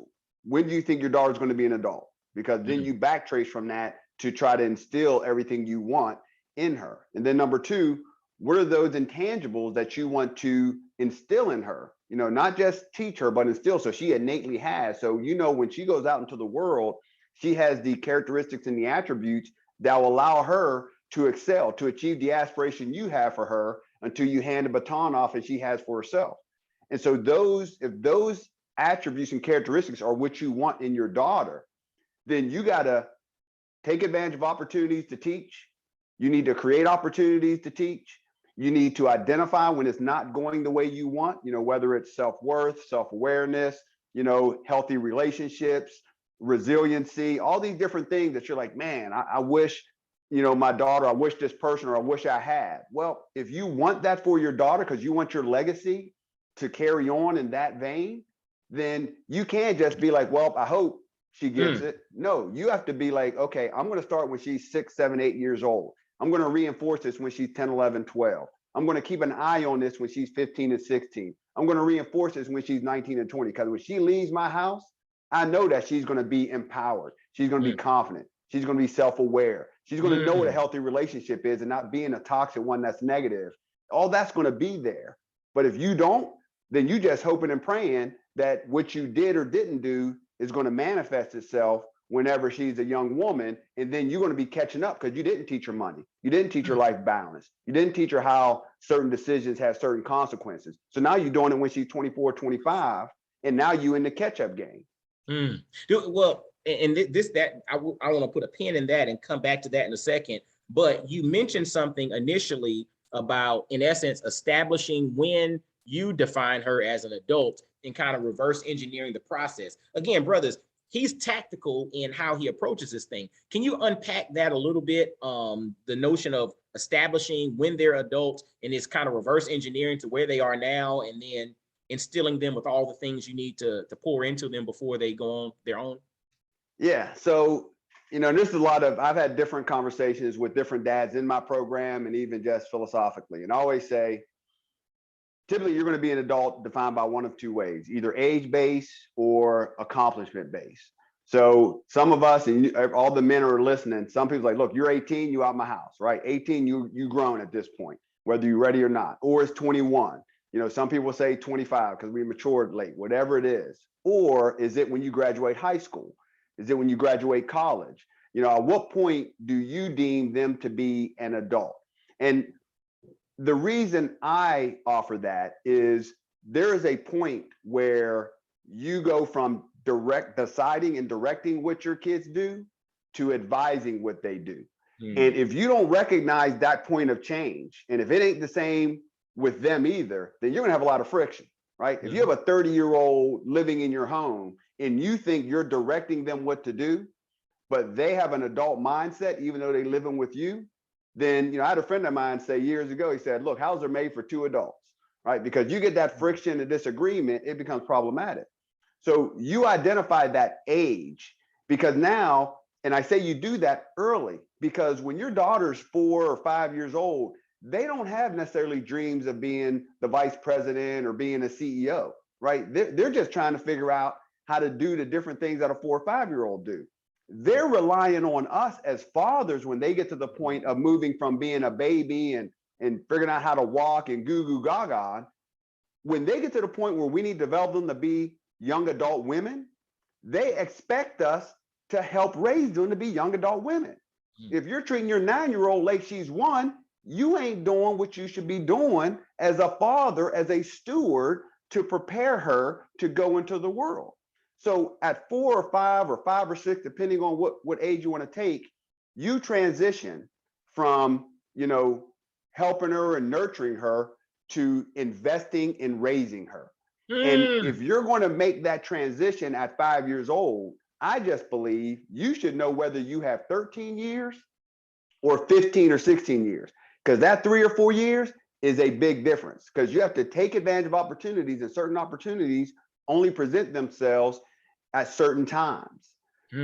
when do you think your daughter's going to be an adult? Because then you backtrace from that to try to instill everything you want in her. And then number two, what are those intangibles that you want to instill in her? You know, not just teach her, but instill, so she innately has. So, you know, when she goes out into the world, she has the characteristics and the attributes that will allow her to excel, to achieve the aspiration you have for her, until you hand the baton off and she has for herself. And so if those attributes and characteristics are what you want in your daughter, then you got to take advantage of opportunities to teach. You need to create opportunities to teach. You need to identify when it's not going the way you want, you know, whether it's self-worth, self-awareness, you know, healthy relationships, resiliency, all these different things that you're like, man, I wish, you know, my daughter, I wish this person, or I wish I had. Well, if you want that for your daughter, because you want your legacy to carry on in that vein, then you can't just be like, well, I hope she gets it. No, you have to be like, okay, I'm going to start when she's 6, 7, 8 years old. I'm going to reinforce this when she's 10, 11, 12. I'm going to keep an eye on this when she's 15 and 16. I'm going to reinforce this when she's 19 and 20. Because when she leaves my house, I know that she's going to be empowered. She's going to be confident. She's going to be self-aware. She's going to know what a healthy relationship is and not being a toxic one that's negative. All that's going to be there. But if you don't, then you just hoping and praying that what you did or didn't do is going to manifest itself whenever she's a young woman. And then you're going to be catching up because you didn't teach her money. You didn't teach her life balance. You didn't teach her how certain decisions have certain consequences. So now you're doing it when she's 24, 25, and now you in the catch-up game. Well, and I want to put a pin in that and come back to that in a second. But you mentioned something initially about, in essence, establishing when you define her as an adult and kind of reverse engineering the process. Again, brothers, he's tactical in how he approaches this thing. Can you unpack that a little bit? The notion of establishing when they're adults and it's kind of reverse engineering to where they are now, and then instilling them with all the things you need to pour into them before they go on their own? Yeah. So, you know, this is I've had different conversations with different dads in my program and even just philosophically. And I always say, typically you're going to be an adult defined by one of two ways, either age-based or accomplishment-based. So some of us, and all the men are listening, some people like, look, you're 18, you out my house, right? 18, you grown at this point, whether you're ready or not, or it's 21. You know, some people say 25 because we matured late, whatever it is. Or is it when you graduate high school? Is it when you graduate college? You know, at what point do you deem them to be an adult? And the reason I offer that is there is a point where you go from deciding and directing what your kids do to advising what they do. And if you don't recognize that point of change, and if it ain't the same with them either, then you're gonna have a lot of friction, right? If you have a 30-year-old living in your home and you think you're directing them what to do, but they have an adult mindset, even though they're living with you, then, you know, I had a friend of mine say years ago, he said, look, houses are made for two adults, right? Because you get that friction and disagreement, it becomes problematic. So you identify that age, because now, and I say you do that early, because when your daughter's 4 or 5 years old, they don't have necessarily dreams of being the vice president or being a CEO, right? They're just trying to figure out how to do the different things that a 4 or 5-year-old do. They're relying on us as fathers when they get to the point of moving from being a baby and figuring out how to walk and goo goo gaga. When they get to the point where we need to develop them to be young adult women, they expect us to help raise them to be young adult women. If you're treating your 9-year-old like she's 1, you ain't doing what you should be doing as a father, as a steward, to prepare her to go into the world. So at 4 or 5 or 5 or 6, depending on what age you want to take, you transition from, you know, helping her and nurturing her to investing in raising her. And if you're going to make that transition at 5 years old, I just believe you should know whether you have 13 years or 15 or 16 years, because that 3 or 4 years is a big difference, because you have to take advantage of opportunities, and certain opportunities only present themselves at certain times.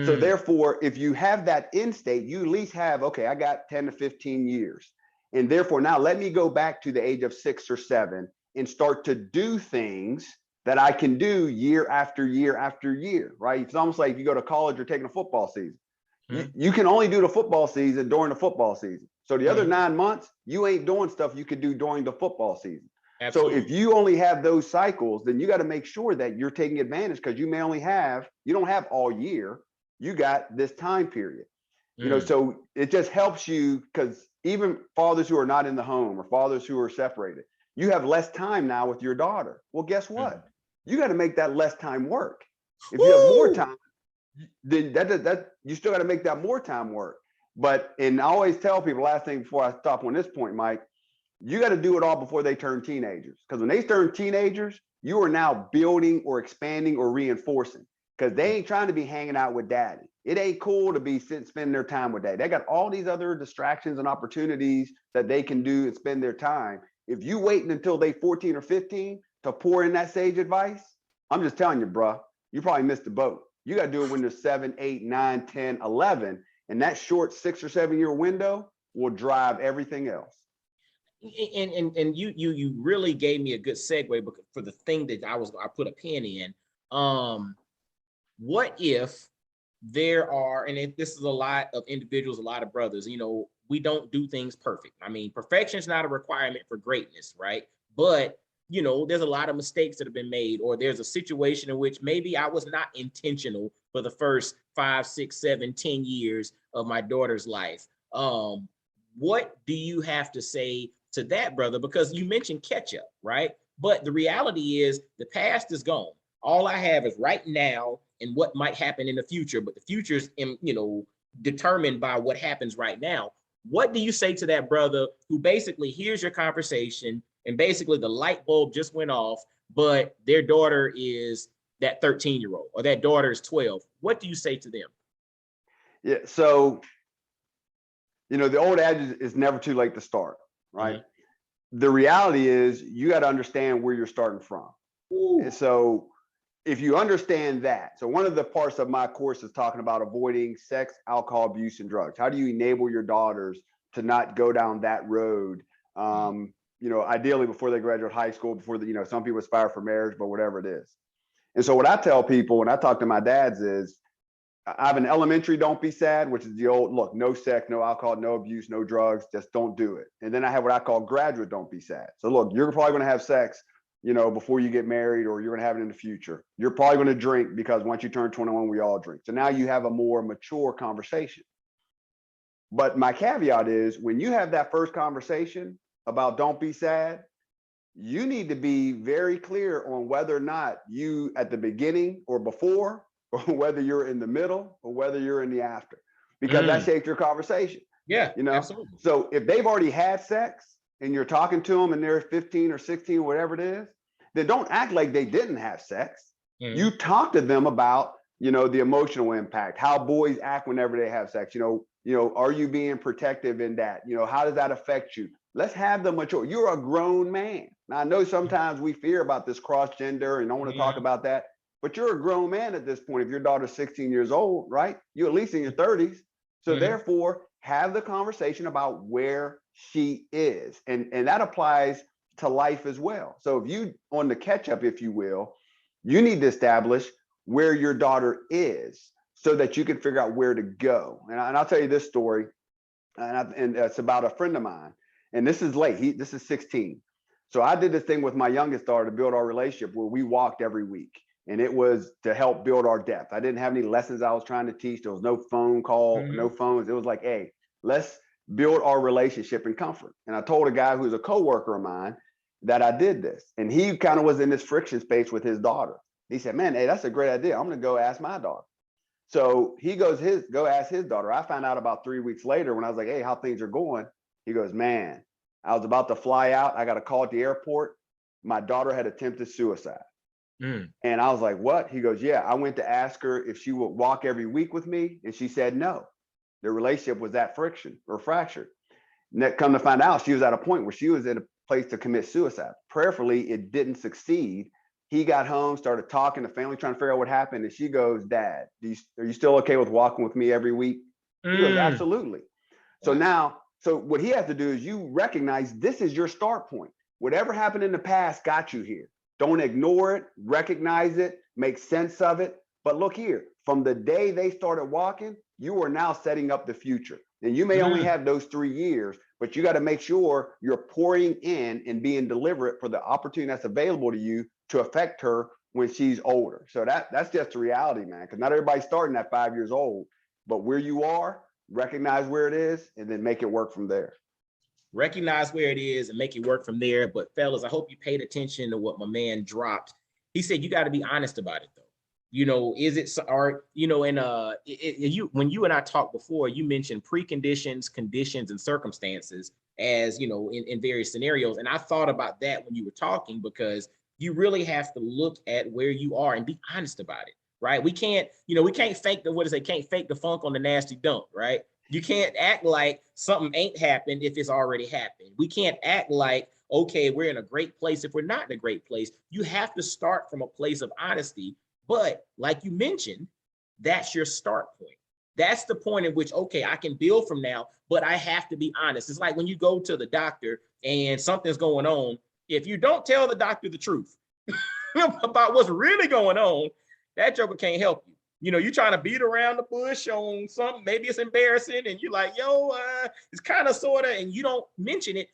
So therefore, if you have that end state, you at least have, okay, I got 10 to 15 years. And therefore, now let me go back to the age of 6 or 7 and start to do things that I can do year after year after year, right? It's almost like if you go to college or taking a football season. You can only do the football season during the football season. So the other 9 months, you ain't doing stuff you could do during the football season. Absolutely. So if you only have those cycles, then you got to make sure that you're taking advantage, because you may only have, you don't have all year, you got this time period. You know, so it just helps you, because even fathers who are not in the home or fathers who are separated, you have less time now with your daughter. Well, guess what? You got to make that less time work. If you have more time, then that you still got to make that more time work. But, and I always tell people, last thing before I stop on this point, Mike, you got to do it all before they turn teenagers. Because when they turn teenagers, you are now building or expanding or reinforcing, because they ain't trying to be hanging out with daddy. It ain't cool to be spending their time with daddy. They got all these other distractions and opportunities that they can do and spend their time. If you waiting until they 14 or 15 to pour in that sage advice, I'm just telling you, bro, you probably missed the boat. You got to do it when they're 7, 8, 9, 10, 11. And that short 6 or 7 year window will drive everything else. And you really gave me a good segue for the thing that I put a pin in. What if there are, and if this is a lot of individuals, a lot of brothers, you know, we don't do things perfect. I mean, perfection is not a requirement for greatness, right? But, you know, there's a lot of mistakes that have been made, or there's a situation in which maybe I was not intentional for the first 5, 6, 7, 10 years of my daughter's life. What do you have to say to that, brother? Because you mentioned catch up, right? But the reality is the past is gone. All I have is right now and what might happen in the future, but the future is, you know, determined by what happens right now. What do you say to that brother who basically hears your conversation and basically the light bulb just went off, but their daughter is that 13-year-old or that daughter is 12? What do you say to them? Yeah, so, you know, the old adage is never too late to start, right? The reality is you got to understand where you're starting from. And so if you understand that, so one of the parts of my course is talking about avoiding sex, alcohol, abuse, and drugs. How do you enable your daughters to not go down that road? You ideally before they graduate high school, before some people aspire for marriage, but whatever it is. And so what I tell people when I talk to my dads is, I have an elementary don't be sad, which is the old look, no sex, no alcohol, no abuse, no drugs, just don't do it. And then I have what I call graduate don't be sad. So look, you're probably going to have sex, before you get married, or you're going to have it in the future. You're probably going to drink because once you turn 21, we all drink. So now you have a more mature conversation. But my caveat is, when you have that first conversation about don't be sad, you need to be very clear on whether or not you at the beginning or before, or whether you're in the middle, or whether you're in the after, because that shapes your conversation. Yeah, absolutely. So if they've already had sex and you're talking to them and they're 15 or 16, whatever it is, then don't act like they didn't have sex. You talk to them about, the emotional impact, how boys act whenever they have sex. Are you being protective in that? How does that affect you? Let's have the mature. You're a grown man. Now, I know sometimes we fear about this cross gender and don't want to talk about that, but you're a grown man at this point. If your daughter's 16 years old, right? You're at least in your 30s. So therefore, have the conversation about where she is. And that applies to life as well. So if you, on the catch up, if you will, you need to establish where your daughter is so that you can figure out where to go. And I'll tell you this story, and it's about a friend of mine. And this is late. This is 16. So I did this thing with my youngest daughter to build our relationship where we walked every week. And it was to help build our depth. I didn't have any lessons I was trying to teach. There was no phone call, no phones. It was like, hey, let's build our relationship in comfort. And I told a guy who's a coworker of mine that I did this. And he kind of was in this friction space with his daughter. He said, man, hey, that's a great idea. I'm going to go ask my daughter. So he goes, go ask his daughter. I found out about 3 weeks later when I was like, hey, how things are going. He goes, man, I was about to fly out. I got a call at the airport. My daughter had attempted suicide. And I was like, what? He goes, yeah, I went to ask her if she would walk every week with me. And she said, no. Their relationship was that friction or fractured. And come to find out, she was at a point where she was in a place to commit suicide. Prayerfully, it didn't succeed. He got home, started talking to family, trying to figure out what happened. And she goes, Dad, are you still okay with walking with me every week? He goes, absolutely. Wow. So what he has to do is you recognize this is your start point. Whatever happened in the past got you here. Don't ignore it, recognize it, make sense of it. But look here, from the day they started walking, you are now setting up the future. And you may only have those 3 years, but you got to make sure you're pouring in and being deliberate for the opportunity that's available to you to affect her when she's older. So that's just the reality, man, because not everybody's starting at 5 years old, but where you are, recognize where it is, and then make it work from there. Recognize where it is and make it work from there. But fellas, I hope you paid attention to what my man dropped. He said, you got to be honest about it though. Is it, or, when you and I talked before, you mentioned preconditions, conditions, and circumstances as, in various scenarios. And I thought about that when you were talking, because you really have to look at where you are and be honest about it, right? We can't fake can't fake the funk on the nasty dunk, right? You can't act like something ain't happened if it's already happened. We can't act like, okay, we're in a great place if we're not in a great place. You have to start from a place of honesty. But like you mentioned, that's your start point. That's the point at which, okay, I can build from now, but I have to be honest. It's like when you go to the doctor and something's going on. If you don't tell the doctor the truth about what's really going on, that joker can't help you. You're trying to beat around the bush on something, maybe it's embarrassing, and you're like, it's kind of, sort of, and you don't mention it,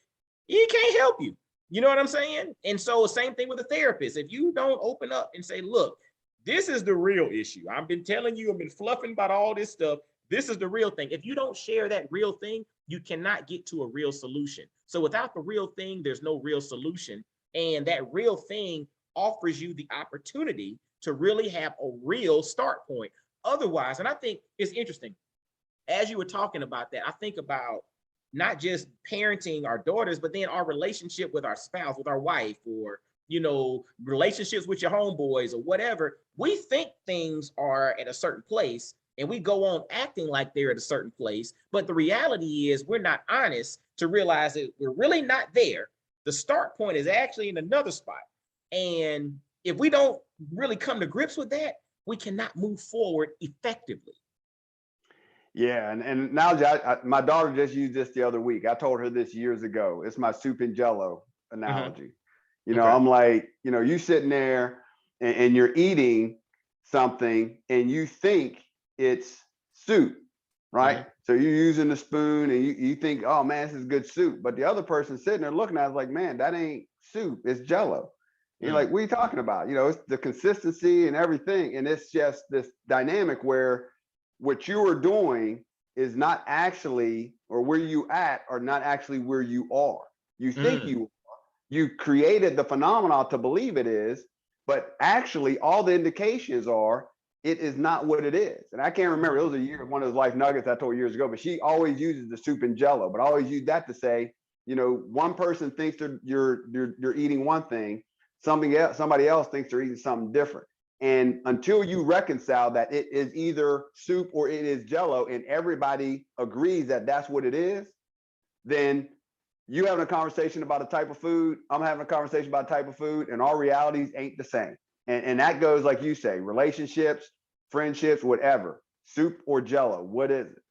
he can't help you. You know what I'm saying? And so same thing with a therapist. If you don't open up and say, look, this is the real issue. I've been telling you, I've been fluffing about all this stuff. This is the real thing. If you don't share that real thing, you cannot get to a real solution. So without the real thing, there's no real solution. And that real thing offers you the opportunity to really have a real start point. Otherwise, and I think it's interesting, as you were talking about that, I think about not just parenting our daughters, but then our relationship with our spouse, with our wife, or, relationships with your homeboys or whatever. We think things are at a certain place and we go on acting like they're at a certain place. But the reality is we're not honest to realize that we're really not there. The start point is actually in another spot. And if we don't really come to grips with that, we cannot move forward effectively. Yeah, and now my daughter just used this the other week. I told her this years ago. It's my soup and jello. analogy. You know, Okay. I'm like, you know, you sitting there and you're eating something and you think it's soup, right? So you're using the spoon and you think, oh man, this is good soup. But the other person sitting there looking at it like, man, that ain't soup, it's Jello. And you're like, what are you talking about? You know, it's the consistency and everything. And it's just this dynamic where what you are doing is not actually, or where you at are not actually where you are. You think you created the phenomenon to believe it is, but actually all the indications are it is not what it is. And I can't remember, it was one of those life nuggets I told years ago, but she always uses the soup and Jello, but I always use that to say, you know, one person thinks you're eating one thing, somebody else thinks they're eating something different. And until you reconcile that it is either soup or it is Jello, and everybody agrees that that's what it is, then you having a conversation about a type of food, I'm having a conversation about a type of food, and our realities ain't the same. And that goes, like you say, relationships, friendships, whatever. Soup or Jello, what is it?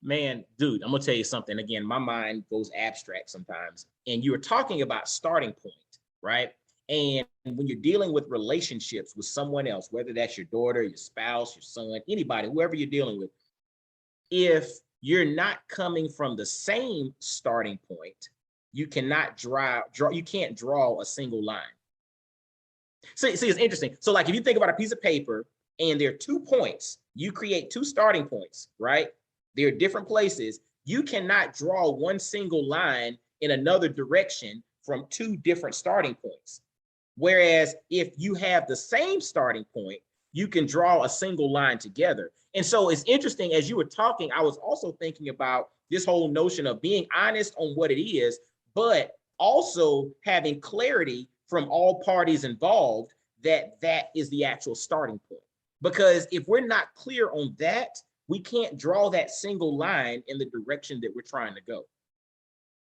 Man, dude, I'm gonna tell you something. Again, my mind goes abstract sometimes. And you were talking about starting point, right? And when you're dealing with relationships with someone else, whether that's your daughter, your spouse, your son, anybody, whoever you're dealing with, if you're not coming from the same starting point, you cannot you can't draw a single line. See, it's interesting. So, like, if you think about a piece of paper and there are 2 points, you create 2 starting points, right? They're different places. You cannot draw one single line in another direction from 2 different starting points. Whereas if you have the same starting point, you can draw a single line together. And so it's interesting, as you were talking, I was also thinking about this whole notion of being honest on what it is, but also having clarity from all parties involved that that is the actual starting point. Because if we're not clear on that, we can't draw that single line in the direction that we're trying to go.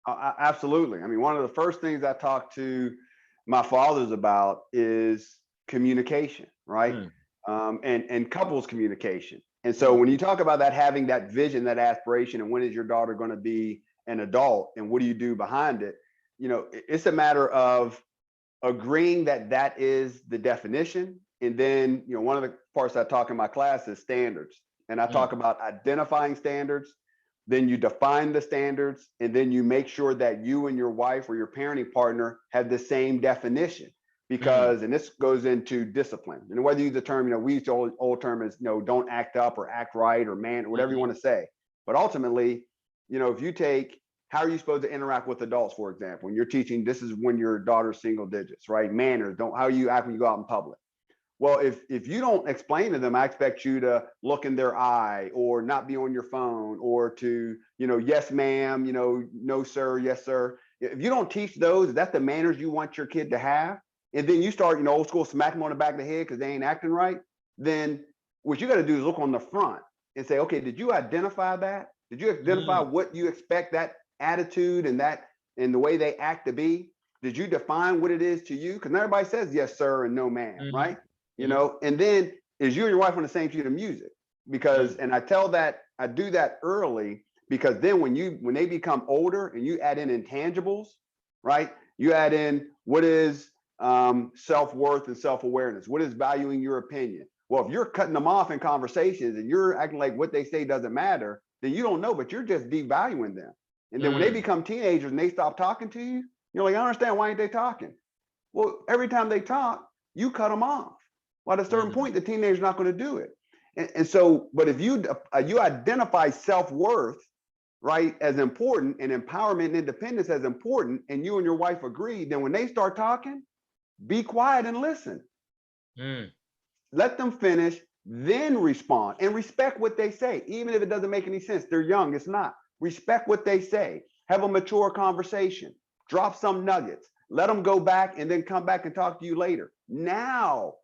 Absolutely. I mean, one of the first things I talk to my fathers about is communication, right? And couples communication. And so when you talk about that, having that vision, that aspiration, and when is your daughter going to be an adult, and what do you do behind it? You know, it's a matter of agreeing that that is the definition. And then, you know, one of the parts I talk in my class is standards. And I talk about identifying standards, then you define the standards, and then you make sure that you and your wife or your parenting partner have the same definition. Because, and this goes into discipline. And whether you use the term, you know, we used to old term is, you know, don't act up or act right or man, or whatever you want to say. But ultimately, you know, if you take, how are you supposed to interact with adults, for example, when you're teaching, this is when your daughter's single digits, right? Manners, how you act when you go out in public. Well, if you don't explain to them, I expect you to look in their eye or not be on your phone or to, you know, yes, ma'am, you know, no, sir, yes, sir. If you don't teach those, that's the manners you want your kid to have. And then you start, you know, old school, smack them on the back of the head because they ain't acting right. Then what you got to do is look on the front and say, okay, did you identify that? Did you identify what you expect that attitude and that and the way they act to be? Did you define what it is to you? Because everybody says yes, sir, and no, ma'am, right? You know, and then is you and your wife on the same sheet of music? Because, and I do that early, because then when they become older and you add in intangibles, right? You add in what is self-worth and self-awareness, what is valuing your opinion. Well, if you're cutting them off in conversations and you're acting like what they say doesn't matter, then you don't know, but you're just devaluing them. And then when they become teenagers and they stop talking to you, you're like, I don't understand, why ain't they talking? Well, every time they talk, you cut them off. Well, at a certain point, the teenager's not going to do it. And so, but if you identify self-worth, right, as important, and empowerment and independence as important, and you and your wife agree, then when they start talking, be quiet and listen. Let them finish, then respond, and respect what they say, even if it doesn't make any sense. They're young, it's not. Respect what they say. Have a mature conversation. Drop some nuggets. Let them go back and then come back and talk to you later. Now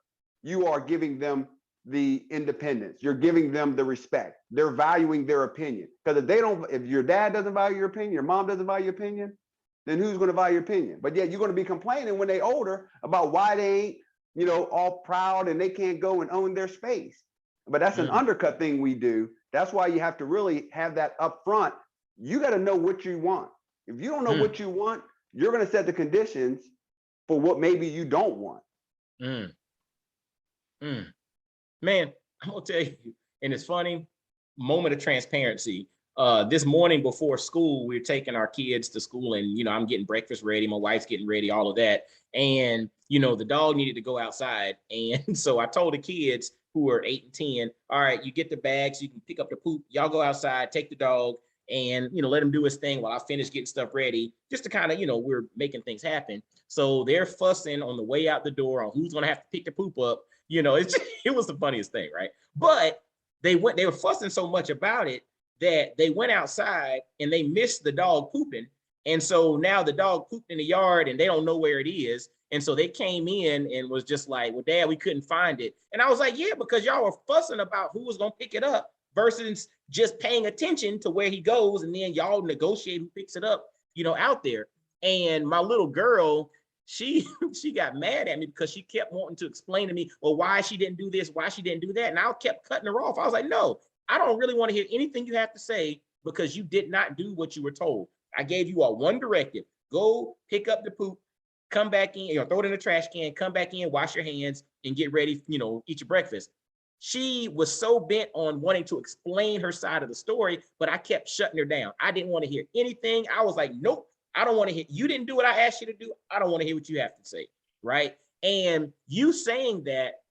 you are giving them the independence. You're giving them the respect. They're valuing their opinion. Because if your dad doesn't value your opinion, your mom doesn't value your opinion, then who's going to value your opinion? But yet you're going to be complaining when they're older about why they ain't, you know, all proud and they can't go and own their space. But that's an undercut thing we do. That's why you have to really have that up front. You got to know what you want. If you don't know what you want, you're going to set the conditions for what maybe you don't want. Mm. Mm. Man, I'm gonna tell you, and it's funny, moment of transparency. This morning before school, we are taking our kids to school, and I'm getting breakfast ready, my wife's getting ready, all of that. And the dog needed to go outside. And so I told the kids who are 8 and 10, all right, you get the bags, you can pick up the poop, y'all go outside, take the dog, and let him do his thing while I finish getting stuff ready, just to kind of, we're making things happen. So they're fussing on the way out the door on who's gonna have to pick the poop up. It was the funniest thing, right? But they were fussing so much about it that they went outside and they missed the dog pooping. And so now the dog pooped in the yard and they don't know where it is. And so they came in and was just like, well, Dad, we couldn't find it. And I was like, yeah, because y'all were fussing about who was going to pick it up versus just paying attention to where he goes. And then y'all negotiate who picks it up, out there. And my little girl, she got mad at me because she kept wanting to explain to me, well, why she didn't do this, why she didn't do that. And I kept cutting her off. I was like, no, I don't really want to hear anything you have to say because you did not do what you were told. I gave you one directive. Go pick up the poop, come back in, throw it in the trash can, come back in, wash your hands, and get ready, eat your breakfast. She was so bent on wanting to explain her side of the story, but I kept shutting her down. I didn't want to hear anything. I was like, nope, I don't want to hear. You didn't do what I asked you to do. I don't want to hear what you have to say, right? And you saying that,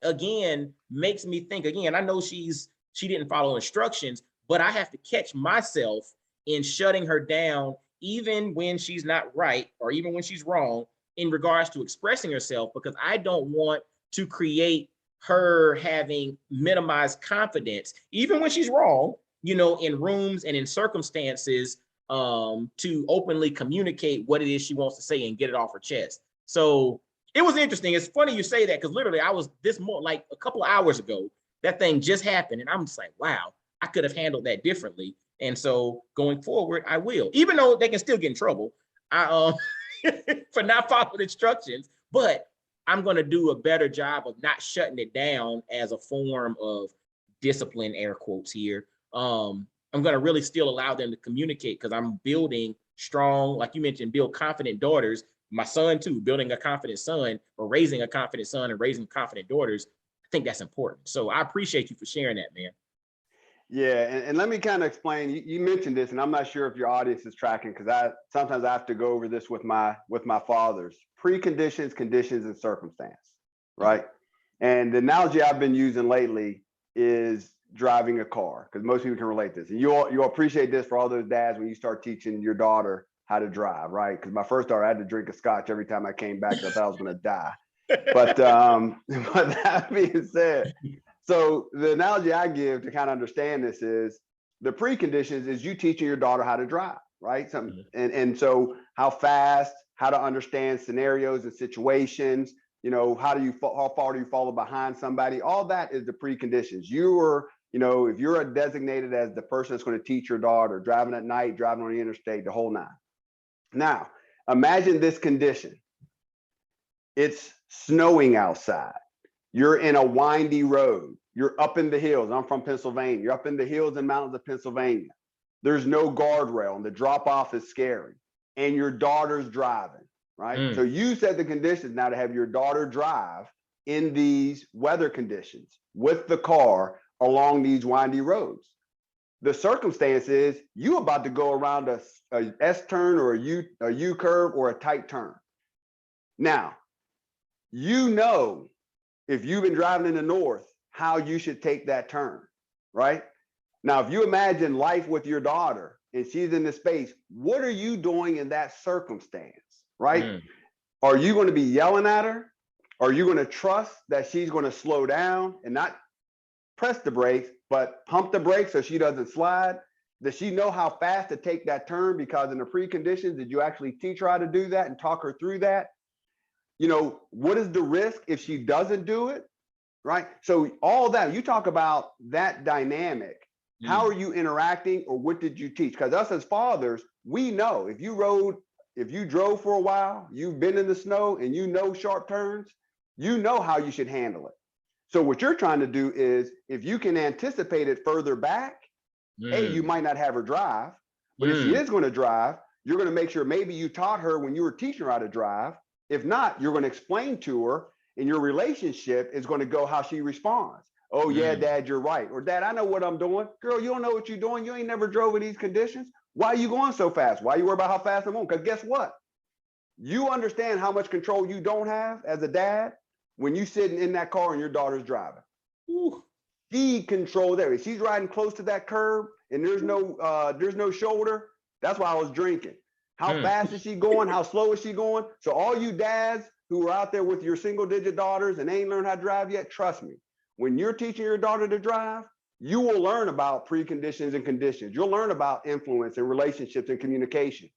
again, makes me think, again, I know she didn't follow instructions, but I have to catch myself in shutting her down, even when she's not right or even when she's wrong in regards to expressing herself, because I don't want to create her having minimized confidence, even when she's wrong, in rooms and in circumstances, to openly communicate what it is she wants to say and get it off her chest. So it was interesting. It's funny you say that because literally I was like a couple of hours ago, that thing just happened. And I'm just like, wow, I could have handled that differently. And so going forward, I will, even though they can still get in trouble for not following instructions, but I'm going to do a better job of not shutting it down as a form of discipline, air quotes here. I'm going to really still allow them to communicate because I'm building strong, like you mentioned, build confident daughters. My son too, building a confident son or raising a confident son and raising confident daughters. I think that's important. So I appreciate you for sharing that, man. Yeah, and let me kind of explain. You mentioned this, and I'm not sure if your audience is tracking because sometimes I have to go over this with my fathers. Preconditions, conditions, and circumstance, right? And the analogy I've been using lately is driving a car because most people can relate this. And you'll appreciate this for all those dads when you start teaching your daughter how to drive, right? Because my first daughter, I had to drink a scotch every time I came back because I thought I was going to die. But that being said, so the analogy I give to kind of understand this is the preconditions is you teaching your daughter how to drive, right? And so how fast, how to understand scenarios and situations, how far do you follow behind somebody? All that is the preconditions. If you're designated as the person that's going to teach your daughter driving at night, driving on the interstate, the whole nine. Now, imagine this condition. It's snowing outside. You're in a windy road. You're up in the hills. I'm from Pennsylvania. You're up in the hills and mountains of Pennsylvania. There's no guardrail and the drop off is scary. And your daughter's driving, right? So you set the conditions now to have your daughter drive in these weather conditions with the car along these windy roads. The circumstance is you about to go around a S turn or a U curve or a tight turn. Now, if you've been driving in the north, how you should take that turn, right? Now, if you imagine life with your daughter and she's in this space, what are you doing in that circumstance, right? Are you going to be yelling at her? Are you going to trust that she's going to slow down and not press the brakes, but pump the brakes so she doesn't slide? Does she know how fast to take that turn? Because in the preconditions, did you actually teach her how to do that and talk her through that? What is the risk if she doesn't do it, right? So all that, you talk about that dynamic. How are you interacting or what did you teach? Because us as fathers, we know if you drove for a while, you've been in the snow and sharp turns, how you should handle it. So what you're trying to do is if you can anticipate it further back, A, you might not have her drive, but if she is going to drive, you're going to make sure maybe you taught her when you were teaching her how to drive. If not, you're going to explain to her, and your relationship is going to go how she responds. Oh, yeah, Dad, you're right. Or, Dad, I know what I'm doing. Girl, you don't know what you're doing. You ain't never drove in these conditions. Why are you going so fast? Why you worry about how fast I'm going? Because guess what? You understand how much control you don't have as a dad when you sitting in that car and your daughter's driving. Ooh. She controls everything. She's riding close to that curb and there's no shoulder. That's why I was drinking. How fast is she going? How slow is she going? So all you dads who are out there with your single digit daughters and ain't learned how to drive yet, trust me, when you're teaching your daughter to drive, you will learn about preconditions and conditions. You'll learn about influence and relationships and communication.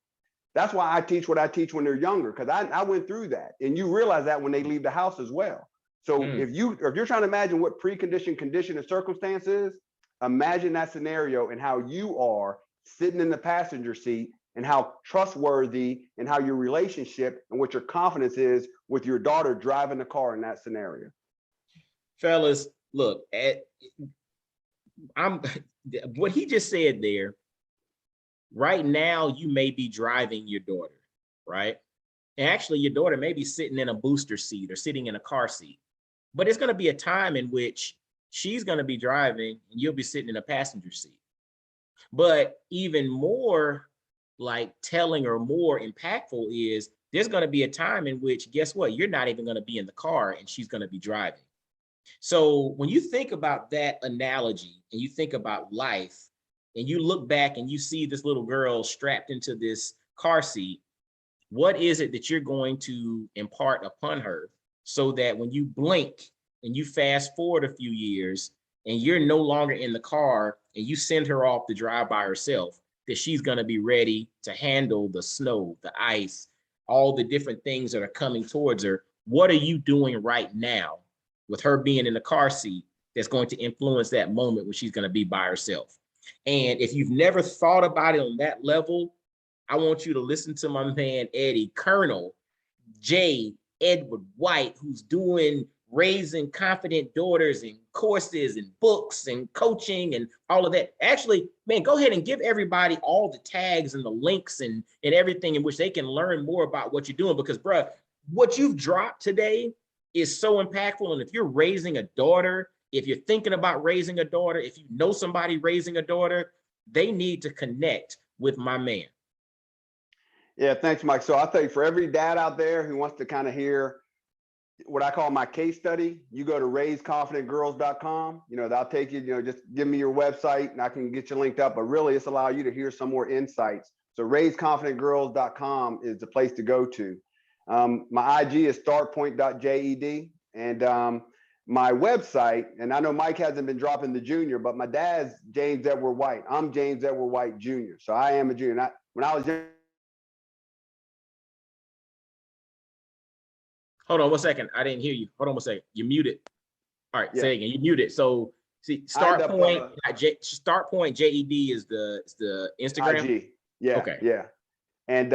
That's why I teach what I teach when they're younger, because I went through that. And you realize that when they leave the house as well. So if you're trying to imagine what precondition, condition, and circumstance is, imagine that scenario and how you are sitting in the passenger seat and how trustworthy and how your relationship and what your confidence is with your daughter driving the car in that scenario. Fellas, look, what he just said there. Right now, you may be driving your daughter, right? And actually, your daughter may be sitting in a booster seat or sitting in a car seat. But it's going to be a time in which she's going to be driving and you'll be sitting in a passenger seat. But even more like telling or more impactful is there's going to be a time in which, guess what? You're not even going to be in the car and she's going to be driving. So when you think about that analogy and you think about life and you look back and you see this little girl strapped into this car seat, what is it that you're going to impart upon her so that when you blink and you fast forward a few years and you're no longer in the car and you send her off to drive by herself, that she's going to be ready to handle the snow, the ice, all the different things that are coming towards her? What are you doing right now with her being in the car seat that's going to influence that moment when she's going to be by herself? And if you've never thought about it on that level, I want you to listen to my man, Eddie, Colonel J. Edward White, who's doing Raising Confident Daughters and courses and books and coaching and all of that. Actually, man, go ahead and give everybody all the tags and the links and everything in which they can learn more about what you're doing. Because, bruh, what you've dropped today is so impactful. And if you're raising a daughter, if you're thinking about raising a daughter, if you know somebody raising a daughter, they need to connect with my man. Yeah, thanks, Mike. So I'll tell you, for every dad out there who wants to kind of hear what I call my case study, you go to raiseconfidentgirls.com. That'll take you, just give me your website and I can get you linked up. But really, it's allow you to hear some more insights. So raiseconfidentgirls.com is the place to go to. My IG is startpoint.jed. And my website, and I know Mike hasn't been dropping the junior, but my dad's James Edward White. I'm James Edward White Jr. So I am a junior. When I was young. Hold on 1 second. I didn't hear you. Hold on 1 second. You're muted. All right, say again. You muted. So see, Startpoint JED is the Instagram. IG. Yeah. Okay. Yeah. And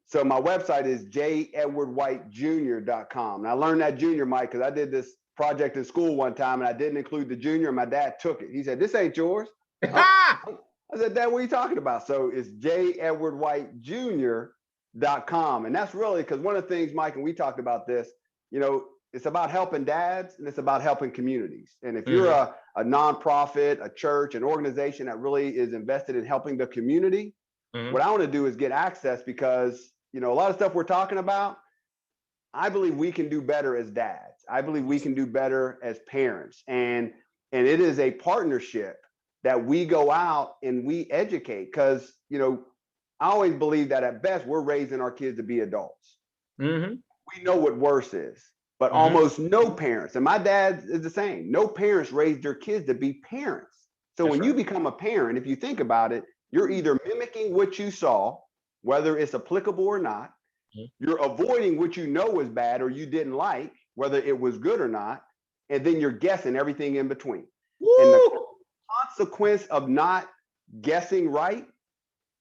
so my website is jedwardwhitejr.com. And I learned that junior, Mike, because I did this project in school one time and I didn't include the junior. And my dad took it. He said, "This ain't yours." I said, "Dad, what are you talking about?" So it's jedwardwhitejr.com. And that's really because one of the things, Mike, and we talked about this, it's about helping dads and it's about helping communities. And if you're a nonprofit, a church, an organization that really is invested in helping the community, what I want to do is get access because, a lot of stuff we're talking about, I believe we can do better as dads. I believe we can do better as parents. And it is a partnership that we go out and we educate because, I always believe that at best, we're raising our kids to be adults. We know what worse is, but almost no parents, and my dad is the same, no parents raised their kids to be parents. So when you become a parent, if you think about it, you're either mimicking what you saw, whether it's applicable or not. You're avoiding what you know was bad or you didn't like, whether it was good or not. And then you're guessing everything in between. And the consequence of not guessing right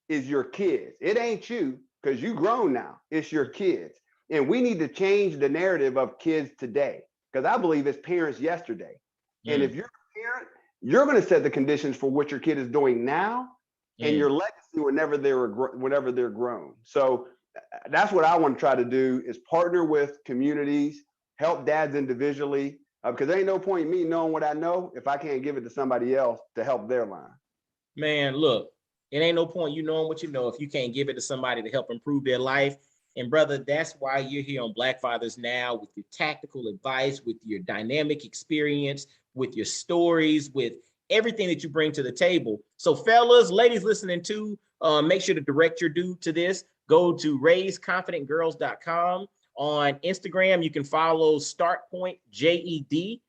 is your kids. It ain't you because you grown now. It's your kids. And we need to change the narrative of kids today because I believe it's parents yesterday. And if you're a parent, you're going to set the conditions for what your kid is doing now. and your legacy whenever they're grown. So that's what I want to try to do, is partner with communities, help dads individually, because there ain't no point in me knowing what I know if I can't give it to somebody else to help their line. Man, look, it ain't no point you knowing what you know if you can't give it to somebody to help improve their life. And brother, that's why you're here on Black Fathers Now, with your tactical advice, with your dynamic experience, with your stories, with everything that you bring to the table. So fellas, ladies listening to, make sure to direct your dude to this. Go to raiseconfidentgirls.com. On Instagram, you can follow StartPoint JED. You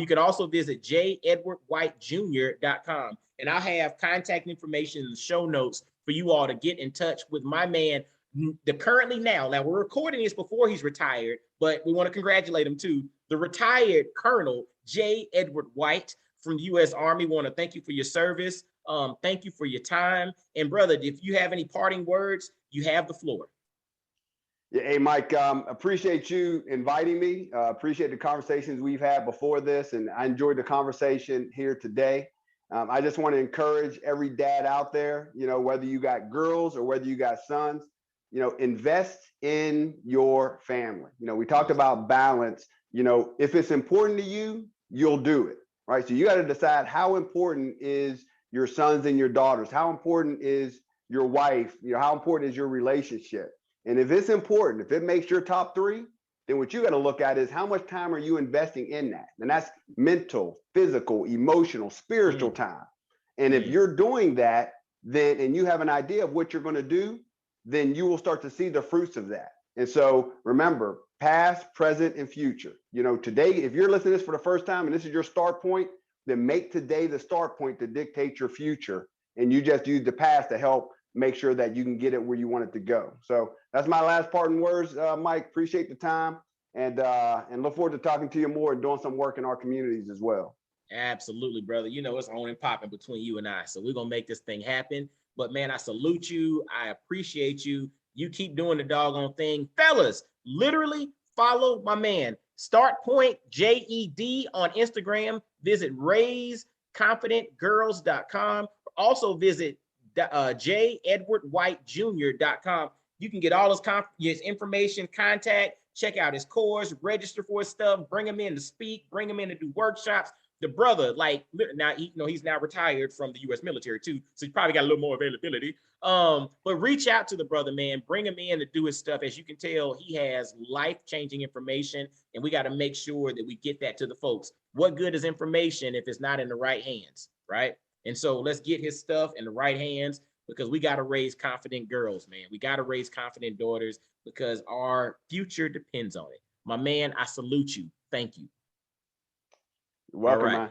can also visit jedwardwhitejr.com. And I'll have contact information in the show notes for you all to get in touch with my man. Now we're recording this before he's retired, but we want to congratulate him too. The retired Colonel J. Edward White from the U.S. Army. We want to thank you for your service. Thank you for your time. And brother, if you have any parting words, you have the floor. Yeah, hey, Mike, appreciate you inviting me. Appreciate the conversations we've had before this, and I enjoyed the conversation here today. I just want to encourage every dad out there, whether you got girls or whether you got sons, invest in your family. We talked about balance. If it's important to you, you'll do it, right? So you got to decide how important is your sons and your daughters, how important is your wife, how important is your relationship. And if it's important, if it makes your top 3, then what you got to look at is how much time are you investing in that? And that's mental, physical, emotional, spiritual time. And if you're doing that, then, and you have an idea of what you're going to do, then you will start to see the fruits of that. And so remember, past, present, and future. Today, if you're listening to this for the first time and this is your start point, then make today the start point to dictate your future. And you just use the past to help make sure that you can get it where you want it to go. So that's my last parting words, Mike. Appreciate the time, and look forward to talking to you more and doing some work in our communities as well. Absolutely, brother. It's on and popping between you and I. So we're going to make this thing happen. But man, I salute you. I appreciate you. You keep doing the doggone thing. Fellas, literally follow my man, StartPoint JED on Instagram. Visit raiseconfidentgirls.com. Also visit jedwardwhitejr.com. You can get all his information, contact, check out his course, register for his stuff, bring him in to speak, bring him in to do workshops. The brother, now he's now retired from the U.S. military too, so he's probably got a little more availability. But reach out to the brother, man. Bring him in to do his stuff. As you can tell, he has life-changing information, and we got to make sure that we get that to the folks. What good is information if it's not in the right hands, right? And so let's get his stuff in the right hands, because we got to raise confident girls, man. We got to raise confident daughters, because our future depends on it. My man, I salute you. Thank you. You're welcome, right, man.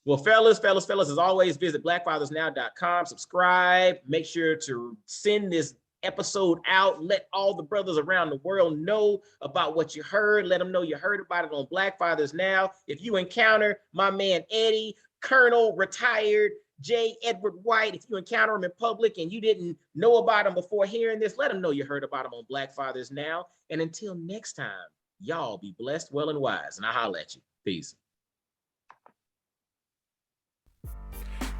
Well, fellas, as always, visit blackfathersnow.com, subscribe, make sure to send this episode out, let all the brothers around the world know about what you heard, let them know you heard about it on Black Fathers Now. If you encounter my man Eddie, Colonel, retired J. Edward White, if you encounter him in public and you didn't know about him before hearing this, let him know you heard about him on Black Fathers Now. And until next time, y'all be blessed, well, and wise, and I'll holler at you. Peace.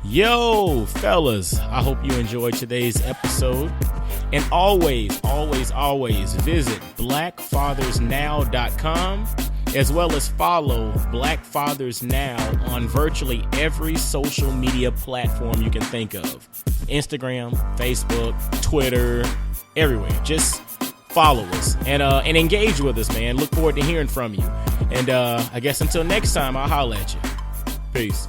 Yo, fellas, I hope you enjoyed today's episode. And always visit blackfathersnow.com, as well as follow Black Fathers Now on virtually every social media platform you can think of. Instagram, Facebook, Twitter, everywhere. Just follow us and engage with us, man. Look forward to hearing from you. And I guess until next time, I'll holler at you. Peace.